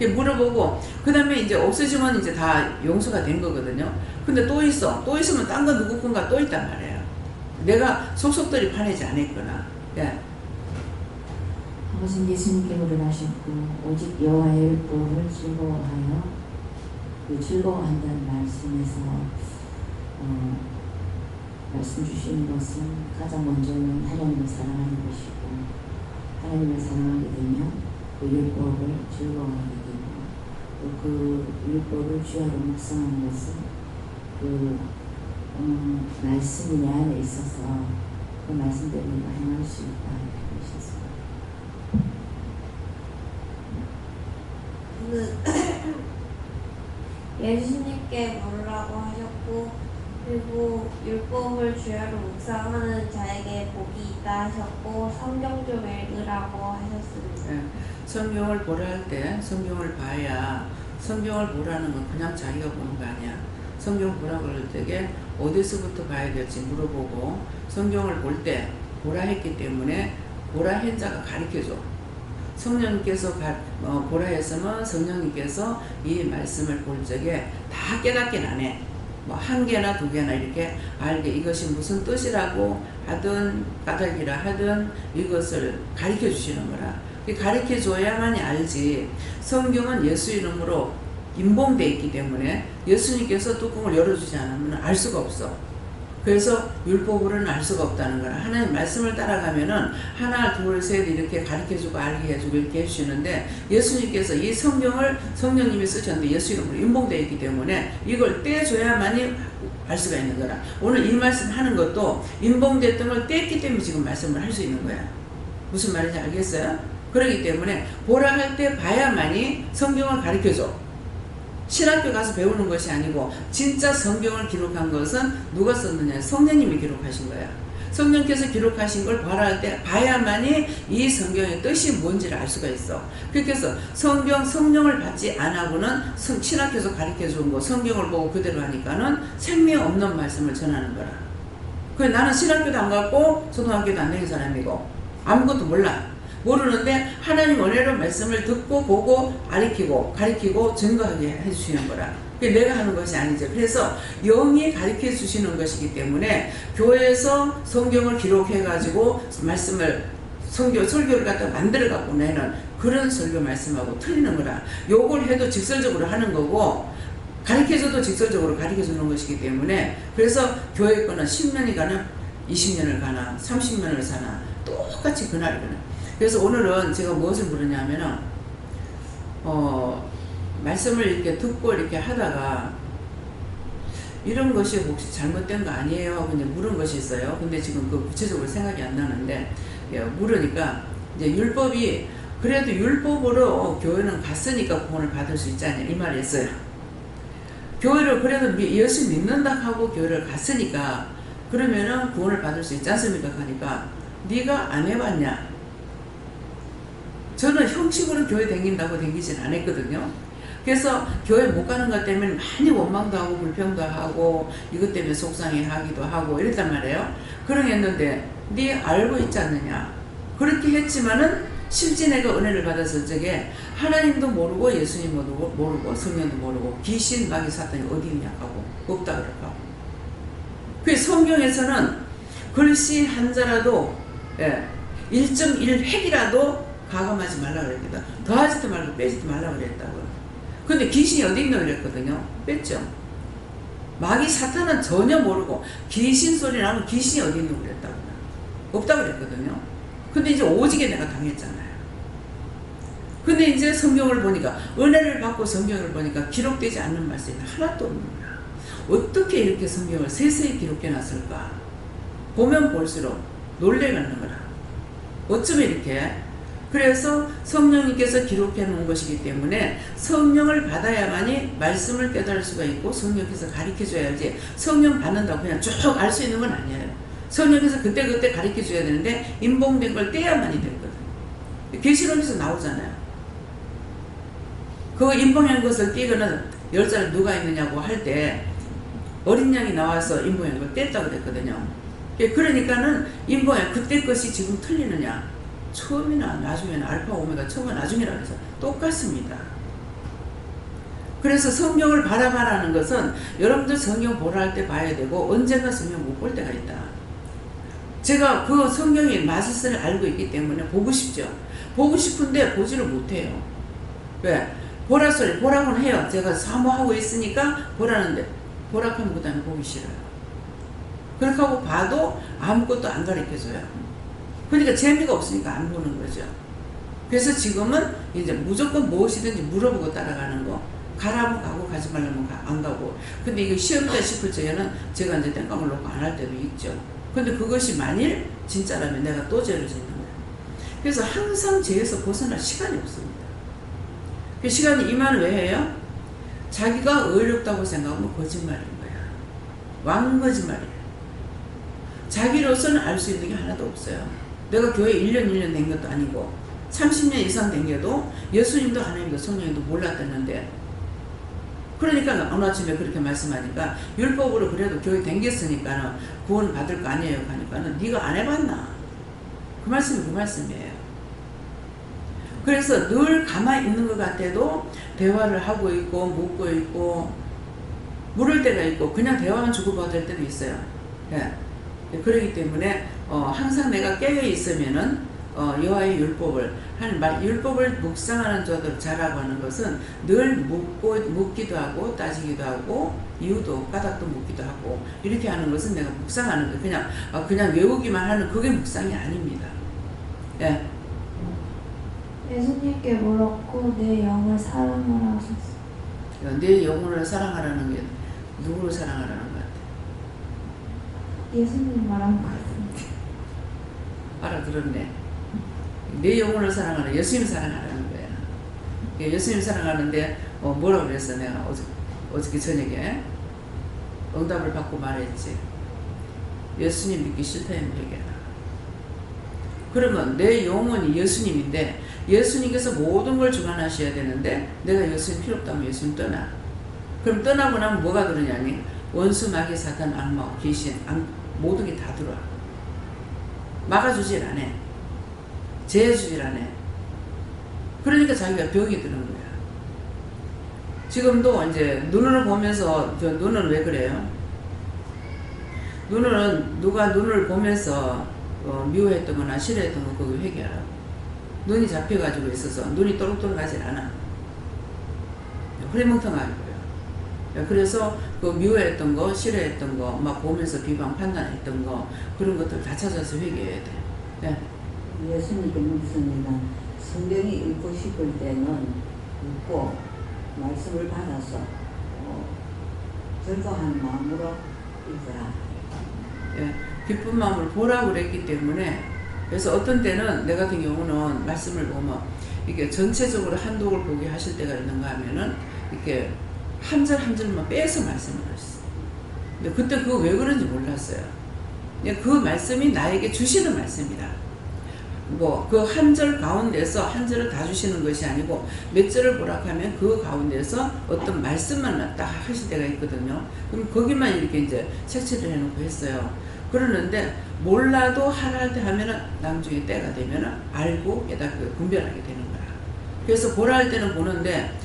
이렇게 물어보고 그 다음에 이제 없어지면 이제 다 용서가 된 거거든요. 근데 또 있으면 딴 거 누구 건가 또 있단 말이에요. 내가 속속들이 파내지 않았거나. 예. 아버지는 예수님께 물을 하셨고 오직 여호와의 율법을 즐거워하여 그 즐거워한다는 말씀에서 말씀 주시는 것은 가장 먼저는 하나님을 사랑하는 것이고, 하나님을 사랑하게 되면 그 율법을 즐거워하게 되고, 또 그 율법을 주야로 묵상하는 것은 그 말씀이 내 안에 있어서 그 말씀 때문에 내가 행할 수 있다 이렇게 하셨어요. 예수님께 물으라고 하셨고, 그리고 율법을 주야로 묵상하는 자에게 복이 있다 하셨고, 성경 좀 읽으라고 하셨습니다. 예, 성경을 보라 할 때 성경을 봐야, 성경을 보라는 건 그냥 자기가 보는 거 아니야. 성경 보라 그럴 때에 어디서부터 봐야 될지 물어보고, 성경을 볼 때 보라 했기 때문에 보라 한 자가 가르쳐줘. 성령님께서 보라 했으면 성령님께서 이 말씀을 볼 적에 다 깨닫긴 안 해. 뭐 한 개나 두 개나 이렇게 알게 이것이 무슨 뜻이라고 하든 까닭이라 하든 이것을 가르쳐 주시는 거라. 가르쳐 줘야만이 알지. 성경은 예수 이름으로 인봉되어 있기 때문에 예수님께서 뚜껑을 열어주지 않으면 알 수가 없어. 그래서 율법으로는 알 수가 없다는 거라. 하나님 말씀을 따라가면은 하나 둘 셋 이렇게 가르쳐주고 알게 해주고 이렇게 해주시는데, 예수님께서 이 성경을 성령님이 쓰셨는데 예수 이름으로 인봉되어 있기 때문에 이걸 떼줘야만이 알 수가 있는 거라. 오늘 이 말씀 하는 것도 인봉됐던 걸 뗐기 때문에 지금 말씀을 할 수 있는 거야. 무슨 말인지 알겠어요? 그렇기 때문에 보라 할 때 봐야만이 성경을 가르쳐줘. 신학교 가서 배우는 것이 아니고 진짜 성경을 기록한 것은 누가 썼느냐? 성령님이 기록하신 거야. 성령께서 기록하신 걸 봐라 할 때 봐야만이 이 성경의 뜻이 뭔지를 알 수가 있어. 그래서 성령을 받지 않아고는 신학교에서 가르쳐 준 거 성경을 보고 그대로 하니까는 생명 없는 말씀을 전하는 거라. 그래, 나는 신학교도 안 갔고 초등학교도 안 다닌 사람이고 아무것도 몰라. 모르는데 하나님 은혜로 말씀을 듣고 보고 가르치고 증거하게 해주시는 거라. 그게 내가 하는 것이 아니죠. 그래서 영이 가르쳐 주시는 것이기 때문에 교회에서 성경을 기록해가지고 말씀을 설교를 갖다 만들어갖고 내는 그런 설교 말씀하고 틀리는 거라. 요걸 해도 직설적으로 하는 거고 가르쳐줘도 직설적으로 가르쳐주는 것이기 때문에, 그래서 교회 거는 10년이 가나 20년을 가나 30년을 사나 똑같이 그날이거든. 그래서 오늘은 제가 무엇을 물으냐면은 말씀을 이렇게 듣고 이렇게 하다가 이런 것이 혹시 잘못된 거 아니에요 하고 이제 물은 것이 있어요. 근데 지금 그 구체적으로 생각이 안 나는데, 물으니까 이제 율법이 그래도 율법으로 교회는 갔으니까 구원을 받을 수 있지 않냐 이 말이 있어요. 교회를 그래도 예수 믿는다 하고 교회를 갔으니까 그러면은 구원을 받을 수 있지 않습니까 하니까, 네가 안 해봤냐? 저는 형식으로 교회 다닌다고 다니진 않았거든요. 그래서 교회 못 가는 것 때문에 많이 원망도 하고 불평도 하고 이것 때문에 속상해하기도 하고 이랬단 말이에요. 그러겠는데 네 알고 있지 않느냐? 그렇게 했지만은 실제 내가 은혜를 받았을 적에 하나님도 모르고 예수님 모르고 성령도 모르고 귀신 마귀 사탄이 어디 있냐 하고 없다 그러고. 그 성경에서는 글씨 한자라도 1.1 핵이라도 가감하지 말라 그랬거든. 더하지도 말고 빼지도 말라 그랬다고. 근데 귀신이 어디 있나 그랬거든요. 뺐죠. 마귀 사탄은 전혀 모르고 귀신 소리 나면 귀신이 어디 있나 그랬다고. 없다고 그랬거든요. 근데 이제 오지게 내가 당했잖아요. 근데 이제 성경을 보니까, 은혜를 받고 성경을 보니까 기록되지 않는 말씀이 하나도 없는 거야. 어떻게 이렇게 성경을 세세히 기록해 놨을까? 보면 볼수록 놀래가는 거라. 어쩌면 이렇게. 그래서 성령님께서 기록해 놓은 것이기 때문에 성령을 받아야만이 말씀을 깨달을 수가 있고 성령께서 가르쳐 줘야지, 성령 받는다고 그냥 쭉 알 수 있는 건 아니에요. 성령께서 그때그때 가르쳐 줘야 되는데 인봉된 걸 떼야만이 되거든. 계시록에서 나오잖아요. 그 인봉한 것을 떼거는 10살 누가 있느냐고 할 때 어린 양이 나와서 인봉한 걸 뗐다고 그랬거든요. 그러니까는 인봉한 그때 것이 지금 틀리느냐? 처음이나 나중에는 알파 오메가 처음과 나중이라 해서 똑같습니다. 그래서 성경을 바라봐라는 것은 여러분들 성경 보라 할 때 봐야 되고 언젠가 성경 못 볼 때가 있다. 제가 그 성경의 맛을 알고 있기 때문에 보고 싶죠. 보고 싶은데 보지를 못해요. 왜? 보라 소리 보라고는 해요. 제가 사모하고 있으니까 보라는데 보라하는 것보다는 보기 싫어요. 그렇게 하고 봐도 아무것도 안 가르쳐줘요. 그러니까 재미가 없으니까 안 보는 거죠. 그래서 지금은 이제 무조건 무엇이든지 물어보고 따라가는 거. 가라면 가고 가지 말라면 안 가고. 근데 이거 시험이다 싶을 적에는 제가 이제 땡깡을 놓고 안 할 때도 있죠. 근데 그것이 만일 진짜라면 내가 또 죄를 짓는 거예요. 그래서 항상 죄에서 벗어날 시간이 없습니다. 그 시간이 임하는 왜 해요? 자기가 의롭다고 생각하면 거짓말인 거야. 왕거짓말이에요. 자기로서는 알 수 있는 게 하나도 없어요. 내가 교회 1년 된 것도 아니고 30년 이상 된 게도 예수님도 하나님도 성령님도 몰랐다는데, 그러니까 어느 아침에 그렇게 말씀하니까 율법으로 그래도 교회 댕겼으니까는 구원 받을 거 아니에요 하니까는 네가 안 해봤나? 그 말씀이 그 말씀이에요. 그래서 늘 가만히 있는 것 같아도 대화를 하고 있고 묻고 있고 물을 때가 있고 그냥 대화만 주고받을 때도 있어요. 예. 그렇기 때문에 항상 내가 깨어 있으면은 여호와의 율법을 율법을 묵상하는 자들 자라고 하는 것은 늘 묻기도 하고 따지기도 하고 이유도 까닭도 묻기도 하고 이렇게 하는 것은 내가 묵상하는 거 그냥 외우기만 하는 그게 묵상이 아닙니다. 예. 예수님께 물었고 내 영을 사랑하라 하셨어요. 내 영혼을 사랑하라는 게 누구를 사랑하라는 것 같아? 예수님 말한 것 같은데. 알아들었네. 내 영혼을 사랑하라. 예수님 사랑하라는 거야. 예수님 사랑하는데 뭐라고 그랬어? 내가 어저께 저녁에 응답을 받고 말했지. 예수님 믿기 싫다면 얘기해라. 그러면 내 영혼이 예수님인데 예수님께서 모든 걸 주관하셔야 되는데 내가 예수님 필요 없다면 예수님 떠나. 그럼 떠나고 나면 뭐가 들어냐니 원수, 마귀, 사탄, 악마, 귀신 모든 게 다 들어와. 막아주질 않아. 제해주질 않아. 그러니까 자기가 병이 드는 거야. 지금도 이제 눈을 보면서 눈은 왜 그래요? 눈은 누가 눈을 보면서 미워했던 거나 싫어했던 거 그거 회개하라고. 눈이 잡혀가지고 있어서 눈이 또록또록하질 않아. 흐리멍텅한 거예요. 그래서 그 미워했던 거, 싫어했던 거, 막 보면서 비방 판단했던 거 그런 것들 다 찾아서 회개해야 돼. 네. 예수님께 묻습니다. 성경이 읽고 싶을 때는 읽고 말씀을 받아서 즐거운 마음으로 읽으라. 예, 기쁜 마음을 보라고 그랬기 때문에 그래서 어떤 때는 내 같은 경우는 말씀을 보면 이게 전체적으로 한독을 보게 하실 때가 있는가 하면은 이렇게 한 절 한 절만 빼서 말씀을 하셨어요. 근데 그때 그거 왜 그런지 몰랐어요. 그 말씀이 나에게 주시는 말씀이다. 뭐 그 한 절 가운데서 한 절을 다 주시는 것이 아니고 몇 절을 보라 하면 그 가운데서 어떤 말씀만 딱 하실 때가 있거든요. 그럼 거기만 이렇게 이제 색칠을 해놓고 했어요. 그러는데 몰라도 하라 할 때 하면은 나중에 때가 되면은 알고 깨닫고 분별하게 되는 거야. 그래서 보라 할 때는 보는데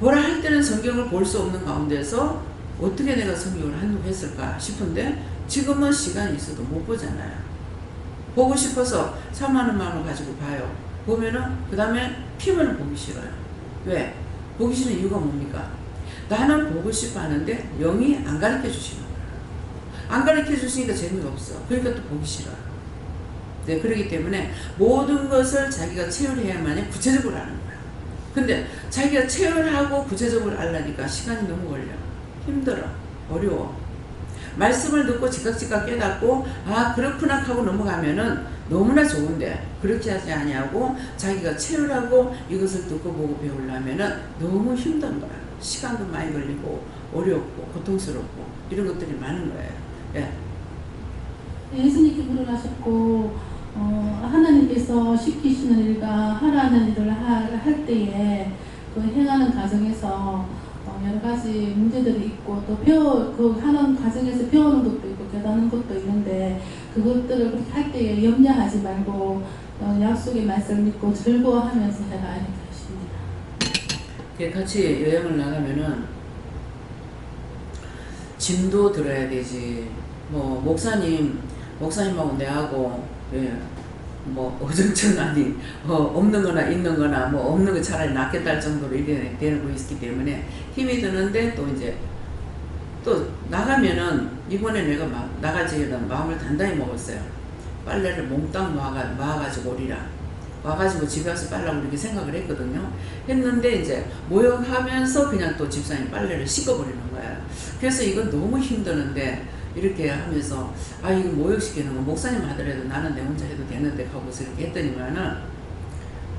보라 할 때는 성경을 볼 수 없는 가운데서 어떻게 내가 성경을 한독했을까 싶은데 지금은 시간이 있어도 못 보잖아요. 보고 싶어서 참하는 마음을 가지고 봐요. 보면은 그 다음에 피면은 보기 싫어요. 왜? 보기 싫은 이유가 뭡니까? 나는 보고 싶어 하는데 영이 안 가르쳐 주시는 거예요. 안 가르쳐 주시니까 재미가 없어. 그러니까 또 보기 싫어요. 네, 그렇기 때문에 모든 것을 자기가 체험해야만이 구체적으로 아는 거예요. 근데 자기가 체험하고 구체적으로 알라니까 시간이 너무 걸려. 힘들어. 어려워. 말씀을 듣고 즉각 깨닫고 아 그렇구나 하고 넘어가면은 너무나 좋은데 그렇게 하지 아니하고 자기가 체험하고 이것을 듣고 보고 배우려면은 너무 힘든 거야. 시간도 많이 걸리고 어렵고 고통스럽고 이런 것들이 많은 거예요. 예. 예수님께 물어가셨고 하나님께서 시키시는 일과 하라는 일을 할 때에 그 행하는 과정에서 여러 가지 문제들이 있고 또 그 하는 과정에서 배우는 것도 있고 깨닫는 것도 있는데 그것들을 그렇게 할 때에 염려하지 말고 약속의 말씀을 믿고 즐거워하면서 해라 이렇게 하십니다. 같이 여행을 나가면은 짐도 들어야 되지. 뭐 목사님하고 내하고 뭐 어정쩡 아니 없는 거나 있는 거나 뭐 없는 거 차라리 낫겠다 할 정도로 이래 되고 있기 때문에 힘이 드는데 또 이제 또 나가면은 이번에 내가 나가지는 마음을 단단히 먹었어요. 빨래를 몽땅 모아가지고 오리라. 와가지고 집에 와서 빨라고 이렇게 생각을 했거든요. 했는데 이제 모욕하면서 그냥 또 집사님 빨래를 씻어버리는 거예요. 그래서 이건 너무 힘드는데 이렇게 하면서 아 이거 모욕시키는 거 목사님 하더라도 나는 내 혼자 해도 되는데 하고서 이렇게 했더니만은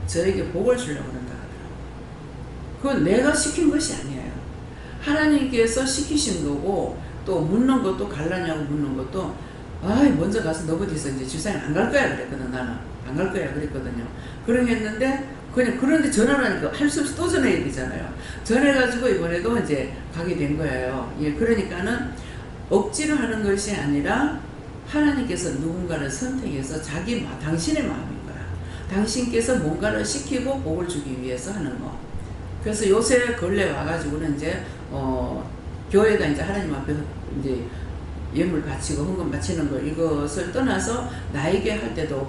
저에게 복을 주려고 그런다 하더라고요. 그건 내가 시킨 것이 아니에요. 하나님께서 시키신 거고 또 묻는 것도 갈라냐고 묻는 것도 아이 먼저 가서 너 어디서 이제 집사님 안 갈 거야 그랬거든. 나는 안 갈 거야 그랬거든요. 그러겠는데 그냥 그런데 전화를 하니까 할 수 없이 또 전화해야 되잖아요. 전화해가지고 이번에도 이제 가게 된 거예요. 예, 그러니까는 억지로 하는 것이 아니라 하나님께서 누군가를 선택해서 당신의 마음인 거야. 당신께서 뭔가를 시키고 복을 주기 위해서 하는 거. 그래서 요새 근래 와가지고는 이제 교회가 이제 하나님 앞에 이제 예물 바치고 헌금 바치는 거 이것을 떠나서 나에게 할 때도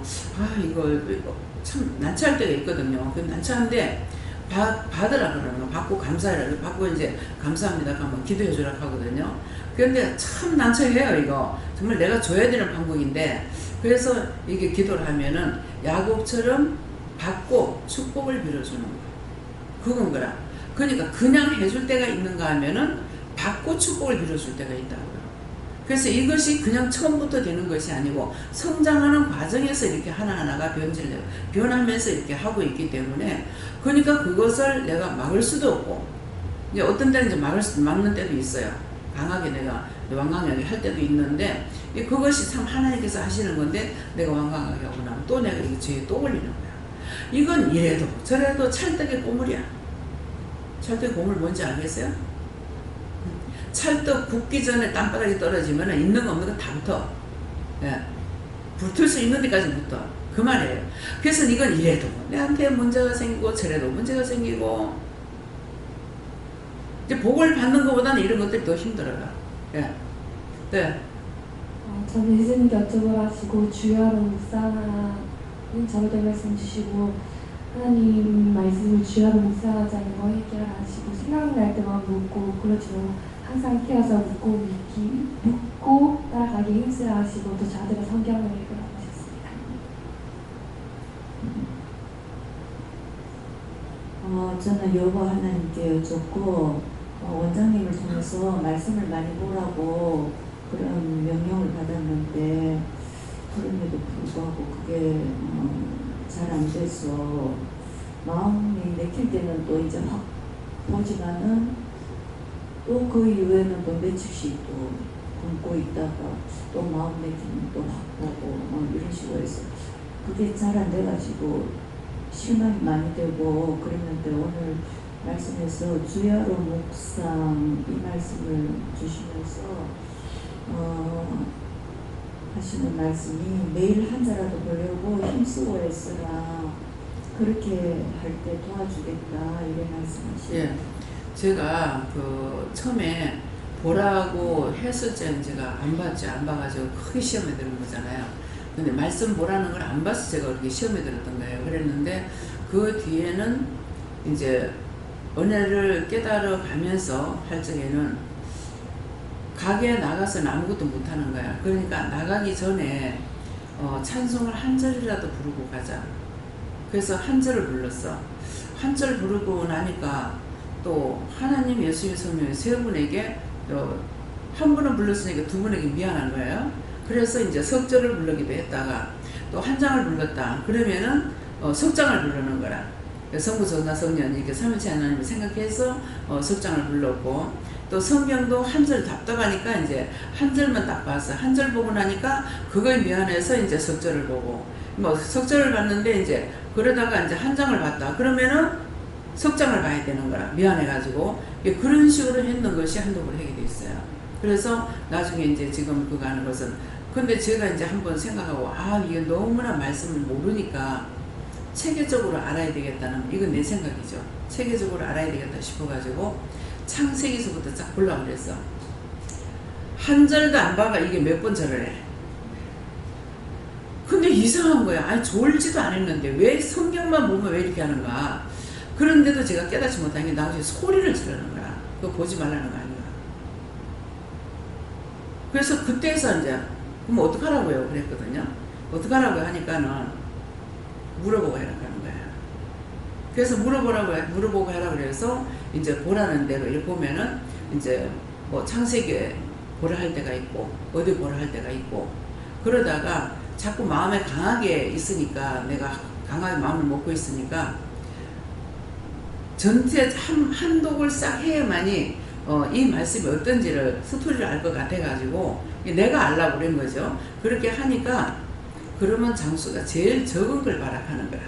이거 참 난처할 때가 있거든요. 그 난처한데 받으라 그러는 거, 받고 감사해라, 받고 이제 감사합니다 하면 기도해 주라 하거든요. 그런데 참 난처해요. 이거 정말 내가 줘야 되는 방법인데 그래서 이게 기도를 하면은 야곱처럼 받고 축복을 빌어주는 거 그건 거라. 그러니까 그냥 해줄 때가 있는가 하면은 받고 축복을 빌어줄 때가 있다고요. 그래서 이것이 그냥 처음부터 되는 것이 아니고 성장하는 과정에서 이렇게 하나하나가 변하면서 이렇게 하고 있기 때문에 그러니까 그것을 내가 막을 수도 없고 이제 어떤 때는 이제 막는 때도 있어요. 강하게 내가 완강하게 할 때도 있는데 그것이 참 하나님께서 하시는 건데 내가 완강하게 하고 나면 또 내가 이 죄에 또 걸리는 거야. 이건 이래도 저래도 찰떡의 고물이야. 찰떡의 고물 뭔지 알겠어요? 찰떡 굽기 전에 땅바닥에 떨어지면 있는 거 없는 거 다 붙어. 예. 붙을 수 있는 데까지 붙어. 그 말이에요. 그래서 이건 이래도 내한테 문제가 생기고 저래도 문제가 생기고 이제 복을 받는 것보다는 이런 것들이 더 힘들어요. 예. 네. 저는 예수님께 여쭤보라 하시고 주야로 묵상하는 저에게 말씀 주시고 하나님 말씀을 주야로 묵상하자는 거 얘기하라 하시고 생각날 때만 묻고 그렇지 않고 항상 깨어서 묻고 따라가기 힘쓰라 하시고 또 자들의 성경을 읽으라고 하셨습니다. 저는 여호와 하나님께 여쭙고 원장님을 통해서 말씀을 많이 보라고 그런 명령을 받았는데 그럼에도 불구하고 그게 잘 안 돼서 마음이 내킬 때는 또 이제 확 보지만은 또 그 이후에는 또 며칠씩 또 굶고 있다가 또 마음 내키면 또 확 보고 이런 식으로 해서 그게 잘 안 돼가지고 실망이 많이 되고 그랬는데 오늘 말씀에서 주야로 묵상 이 말씀을 주시면서 하시는 말씀이 매일 한 자라도 보려고 힘쓰고 애쓰라 그렇게 할 때 도와주겠다 이런 말씀하시죠. 예. 제가 처음에 보라고 했을 때는 제가 안 봤죠. 안 봐가지고 크게 시험에 드는 거잖아요. 근데 말씀 보라는 걸 안 봐서 제가 그렇게 시험에 들었던 거예요. 그랬는데 그 뒤에는 이제 은혜를 깨달아 가면서 할 적에는 가게에 나가서는 아무것도 못하는 거야. 그러니까 나가기 전에 찬송을 한 절이라도 부르고 가자. 그래서 한 절을 불렀어. 한 절 부르고 나니까 또 하나님 예수의 성령이 세 분에게 한 분은 불렀으니까 두 분에게 미안한 거예요. 그래서 이제 석절을 부르기도 했다가 또 한 장을 불렀다. 그러면은 석장을 부르는 거라. 성부 전사 성령 이렇게 삼위체 하나님을 생각해서 석장을 불렀고 또 성경도 한 절 답답하니까 이제 한 절만 딱 봤어. 한 절 보고 나니까 그거에 미안해서 이제 석절을 보고 석절을 봤는데 이제 그러다가 이제 한 장을 봤다. 그러면은 석장을 봐야 되는 거라 미안해가지고 그런 식으로 했는 것이 한두 번 하게 돼 있어요. 그래서 나중에 이제 지금 그거 하는 것은 근데 제가 이제 한번 생각하고 이게 너무나 말씀을 모르니까 체계적으로 알아야 되겠다는 이건 내 생각이죠. 체계적으로 알아야 되겠다 싶어가지고 창세기서부터 쫙 보려고 그랬어. 한 절도 안 봐가 이게 몇 번 절을 해. 근데 이상한 거야. 졸지도 않았는데 왜 성경만 보면 왜 이렇게 하는가. 그런데도 제가 깨닫지 못한 게 나중에 소리를 지르는 거야. 그거 보지 말라는 거 아니야. 그래서 그때서 이제 그럼 어떡하라고요? 그랬거든요. 어떡하라고 하니까는 물어보고 해라. 그래서 물어보고 하라 그래서 이제 보라는 대로 이렇게 보면은 이제 뭐 창세기에 보라 할 때가 있고 어디 보라 할 때가 있고 그러다가 자꾸 마음에 강하게 있으니까 내가 강하게 마음을 먹고 있으니까 전체 한 독을 싹 해야만이 이 말씀이 어떤지를 스토리를 알 것 같아가지고 내가 알라고 그런 거죠. 그렇게 하니까 그러면 장수가 제일 적은 걸 발악하는 거야.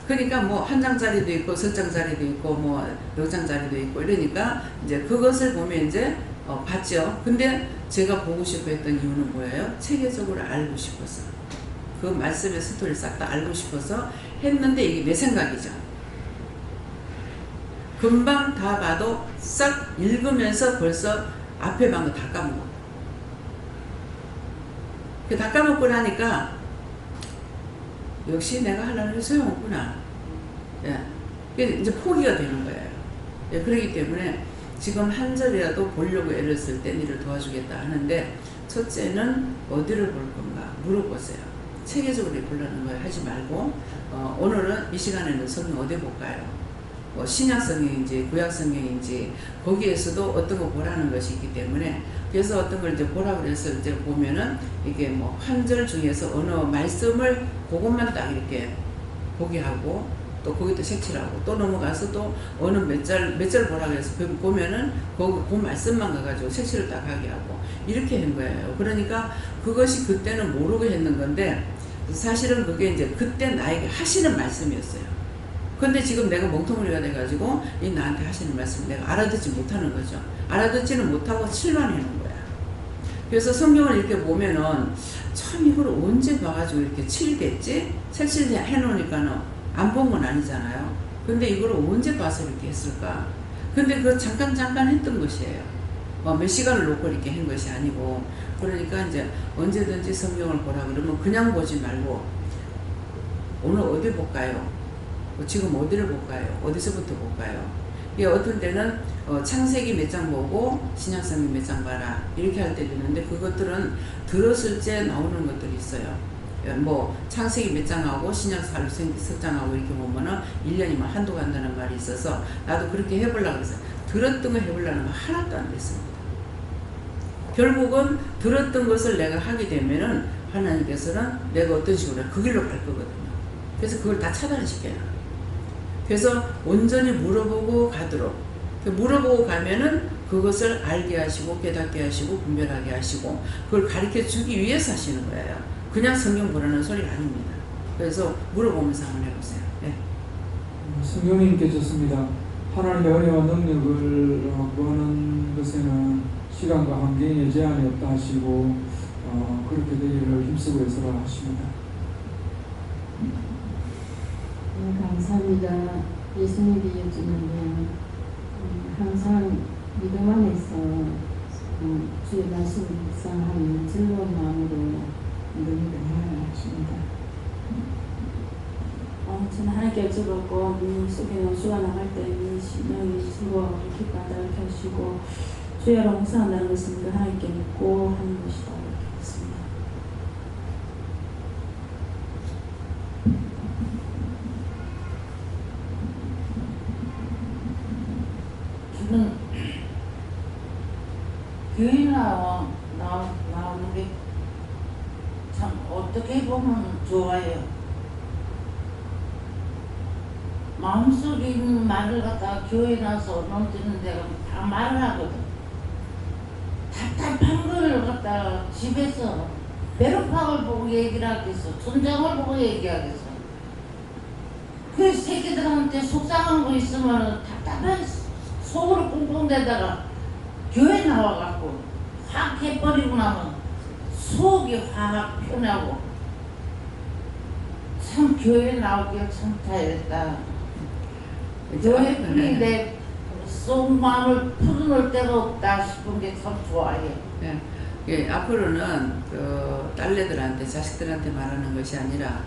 그러니까 뭐 한 장짜리도 있고 석 장짜리도 있고 뭐 6장짜리도 있고 이러니까 이제 그것을 보면 이제 봤죠. 근데 제가 보고 싶어 했던 이유는 뭐예요? 체계적으로 알고 싶어서 그 말씀의 스토리를 싹 다 알고 싶어서 했는데 이게 내 생각이죠. 금방 다 봐도 싹 읽으면서 벌써 앞에 방금 다 까먹어. 다 까먹고 나니까 역시 내가 하려는 게 소용없구나. 예. 이제 포기가 되는 거예요. 예. 그렇기 때문에 지금 한 절이라도 보려고 애를 쓸 때 니를 도와주겠다 하는데 첫째는 어디를 볼 건가 물어보세요. 체계적으로 보려는 거 하지 말고 오늘은 이 시간에는 성경 어디 볼까요? 신약 성경인지 구약 성경인지 거기에서도 어떤 거 보라는 것이 있기 때문에 그래서 어떤 걸 이제 보라고 그래서 이제 보면은 이게 뭐 한 절 중에서 어느 말씀을 그것만 딱 이렇게 보게 하고 또 거기도 색칠하고 또 넘어가서 또 어느 몇 절 보라고 해서 보면은 그 말씀만 가가지고 색칠을 딱 하게 하고 이렇게 한 거예요. 그러니까 그것이 그때는 모르고 했는 건데 사실은 그게 이제 그때 나에게 하시는 말씀이었어요. 근데 지금 내가 멍텅구리가 돼가지고 이 나한테 하시는 말씀 내가 알아듣지 못하는 거죠. 알아듣지는 못하고 실망하는 거야. 그래서 성경을 이렇게 보면은 참 이걸 언제 봐가지고 이렇게 칠겠지? 색칠해 놓으니까는 안 본 건 아니잖아요. 근데 이걸 언제 봐서 이렇게 했을까? 근데 그거 잠깐 했던 것이에요. 몇 시간을 놓고 이렇게 한 것이 아니고 그러니까 이제 언제든지 성경을 보라 그러면 그냥 보지 말고 오늘 어디 볼까요? 지금 어디를 볼까요? 어디서부터 볼까요? 이게 어떤 때는 창세기 몇 장 보고 신약성경 몇 장 봐라 이렇게 할 때도 있는데 그것들은 들었을 때 나오는 것들이 있어요. 뭐 창세기 몇 장하고 신약성 석 장하고 이렇게 보면은 1년이면 한두 간다는 말이 있어서 나도 그렇게 해보려고 했어요. 들었던 거 해보려는 거 하나도 안 됐습니다. 결국은 들었던 것을 내가 하게 되면은 하나님께서는 내가 어떤 식으로 그 길로 갈 거거든요. 그래서 그걸 다 차단시켜요. 그래서 온전히 물어보고 가도록 물어보고 가면은 그것을 알게 하시고 깨닫게 하시고 분별하게 하시고 그걸 가르쳐 주기 위해서 하시는 거예요. 그냥 성경 보라는 소리가 아닙니다. 그래서 물어보면서 한번 해보세요. 네. 성경님께 좋습니다. 하나님의 은혜와 능력을 구하는 것에는 시간과 환경의 제한이 없다 하시고 그렇게 되기를 힘쓰고 있으라 하십니다. 감사합니다. 예수님이 요즘에는 항상 믿음 안에서 주의 말씀을 묵상하는 즐거운 마음으로 믿음을 하십니다. 저는 하나님께 여쭤봤고 속에 수가 나갈 때 심령이 즐거워 기뻐 하도록 하시고 주야로 묵상한다는 것은 하나님께 믿고 하는 것이다 이렇게 했습니다. 저는 교회 나오는 게 참 어떻게 보면 좋아요. 마음속에 있는 말을 갖다가 교회 나서 넘치는 데가 다 말을 하거든. 답답한 걸 갖다가 집에서 배로팍을 보고 얘기를 하겠어. 천장을 보고 얘기하겠어. 그 새끼들한테 속상한 거 있으면 답답한 속으로 꽁꽁대다가 교회 나와갖고 확 해버리고 나면 속이 확 편하고 참 교회 나오길 참 잘했다. 교회뿐이 내 속마음을 풀어놓을 데가 없다 싶은 게 참 좋아요. 네. 예, 앞으로는 딸내들한테 자식들한테 말하는 것이 아니라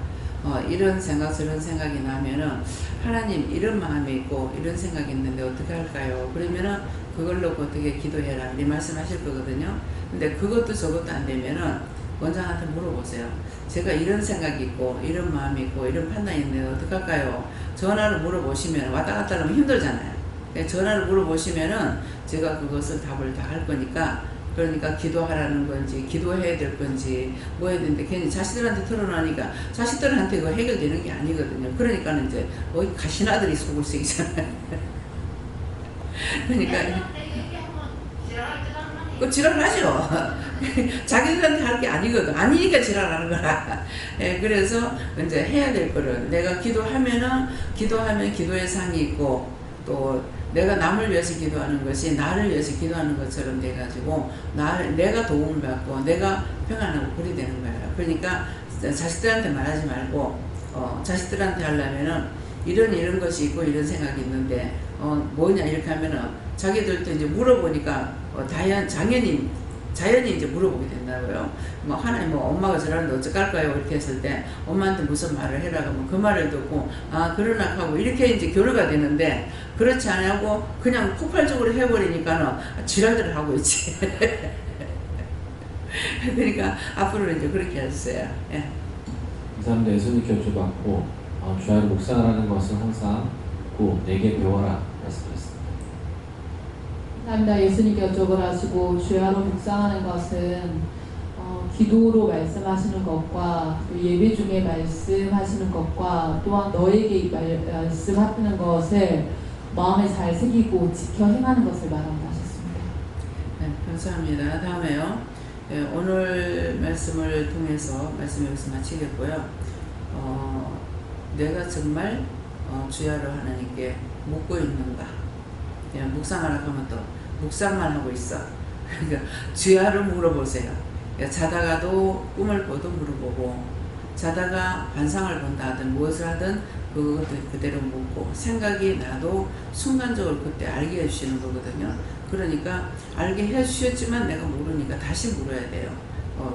이런 생각 저런 생각이 나면은 하나님 이런 마음이 있고 이런 생각이 있는데 어떻게 할까요? 그러면은 그걸로 어떻게 기도해라 이 말씀하실 거거든요. 근데 그것도 저것도 안 되면은 원장한테 물어보세요. 제가 이런 생각이 있고 이런 마음이 있고 이런 판단이 있는데 어떡할까요? 전화로 물어보시면 왔다 갔다 하면 힘들잖아요. 전화를 물어보시면은 제가 그것을 답을 다 할 거니까, 그러니까 기도하라는 건지 기도해야 될 건지 뭐 해야 되는데 괜히 자식들한테 털어놓으니까 자식들한테 그거 해결되는 게 아니거든요. 그러니까 이제 거기 가신 아들이 속을 새기잖아요. 그러니까 그 지랄하죠. 자기들한테 할 게 아니거든. 아니니까 지랄하는 거라. 예, 그래서 이제 해야 될 거를 내가 기도하면 기도의 상이 있고, 또 내가 남을 위해서 기도하는 것이 나를 위해서 기도하는 것처럼 돼가지고 내가 도움을 받고 내가 평안하고 그리 되는 거예요. 그러니까 자식들한테 말하지 말고 자식들한테 하려면은 이런 것이 있고 이런 생각이 있는데 뭐냐 이렇게 하면은 자기들도 이제 물어보니까 자연히 이제 물어보게 된다고요. 뭐 하나님 뭐 엄마가 저러는데 어떡할까요? 이렇게 했을 때 엄마한테 무슨 말을 해라 그러면 그 말을 듣고 그러나 하고 이렇게 이제 교류가 되는데, 그렇지 않고 그냥 폭발적으로 해버리니까는 지랄들을 하고 있지. 그러니까 앞으로는 이제 그렇게 하셨어요. 예. 감사합니다. 예수님 교주받고 주야를 묵상하라는 것은 항상 내게 배워라 말씀하셨습니다. 감사합니다. 예수님께 여쭤보라 하시고 주야로 묵상하는 것은 기도로 말씀하시는 것과 또 예배 중에 말씀하시는 것과 또한 너에게 말씀하시는 것을 마음에 잘 새기고 지켜 행하는 것을 말한다 하셨습니다. 네, 감사합니다. 다음에요. 네, 오늘 말씀을 통해서 말씀 여기서 마치겠고요. 내가 정말 주야로 하나님께 묻고 있는가? 그냥 묵상하라 하면 또 묵상만 하고 있어. 그러니까 주야로 물어보세요. 그러니까 자다가도 꿈을 꿔도 물어보고, 자다가 환상을 본다 하든 무엇을 하든 그것도 그대로 묻고, 생각이 나도 순간적으로 그때 알게 해주시는 거거든요. 그러니까 알게 해주셨지만 내가 모르니까 다시 물어야 돼요.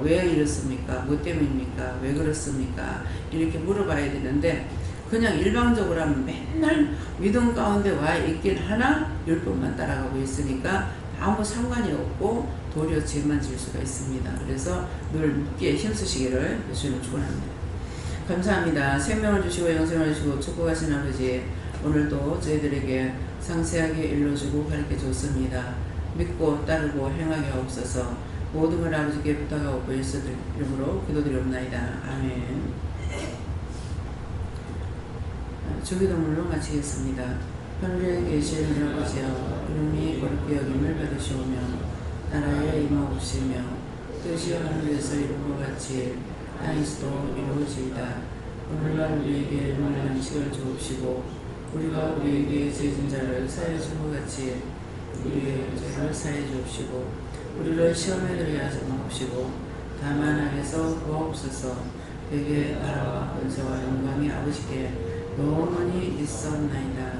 왜 이렇습니까? 뭐 때문입니까? 왜 그렇습니까? 이렇게 물어봐야 되는데, 그냥 일방적으로 하면 맨날 믿음 가운데 와 있긴 하나 10번만 따라가고 있으니까 아무 상관이 없고 도리어 죄만 질 수가 있습니다. 그래서 늘 묻기에 힘쓰시기를 예수님 축원합니다. 감사합니다. 생명을 주시고 영생을 주시고 축복하신 아버지, 오늘도 저희들에게 상세하게 일러주고 가르쳐줬습니다. 믿고 따르고 행하게 하옵소서. 모든 걸 아버지께 부탁하고 예수 이름으로 기도드리옵나이다. 아멘. 주기도문으로 마치겠습니다. 하늘에 계신 아버지여, 이름이 거룩히 여김을 받으시오며 나라에 임하옵시며 뜻이 하늘에서 이룬 것 같이 땅에서도 이루어지이다. 오늘날 우리에게 일용할 양식을 주옵시고 우리가 우리에게 죄진 자를 사하여 준 것 같이 우리의 죄를 사하여 주옵시고 우리를 시험에 들게 하지 마옵시고 다만 악에서 구하옵소서. 되게 나라와 권세와 영광이 아버지께 영원히 있었나이다.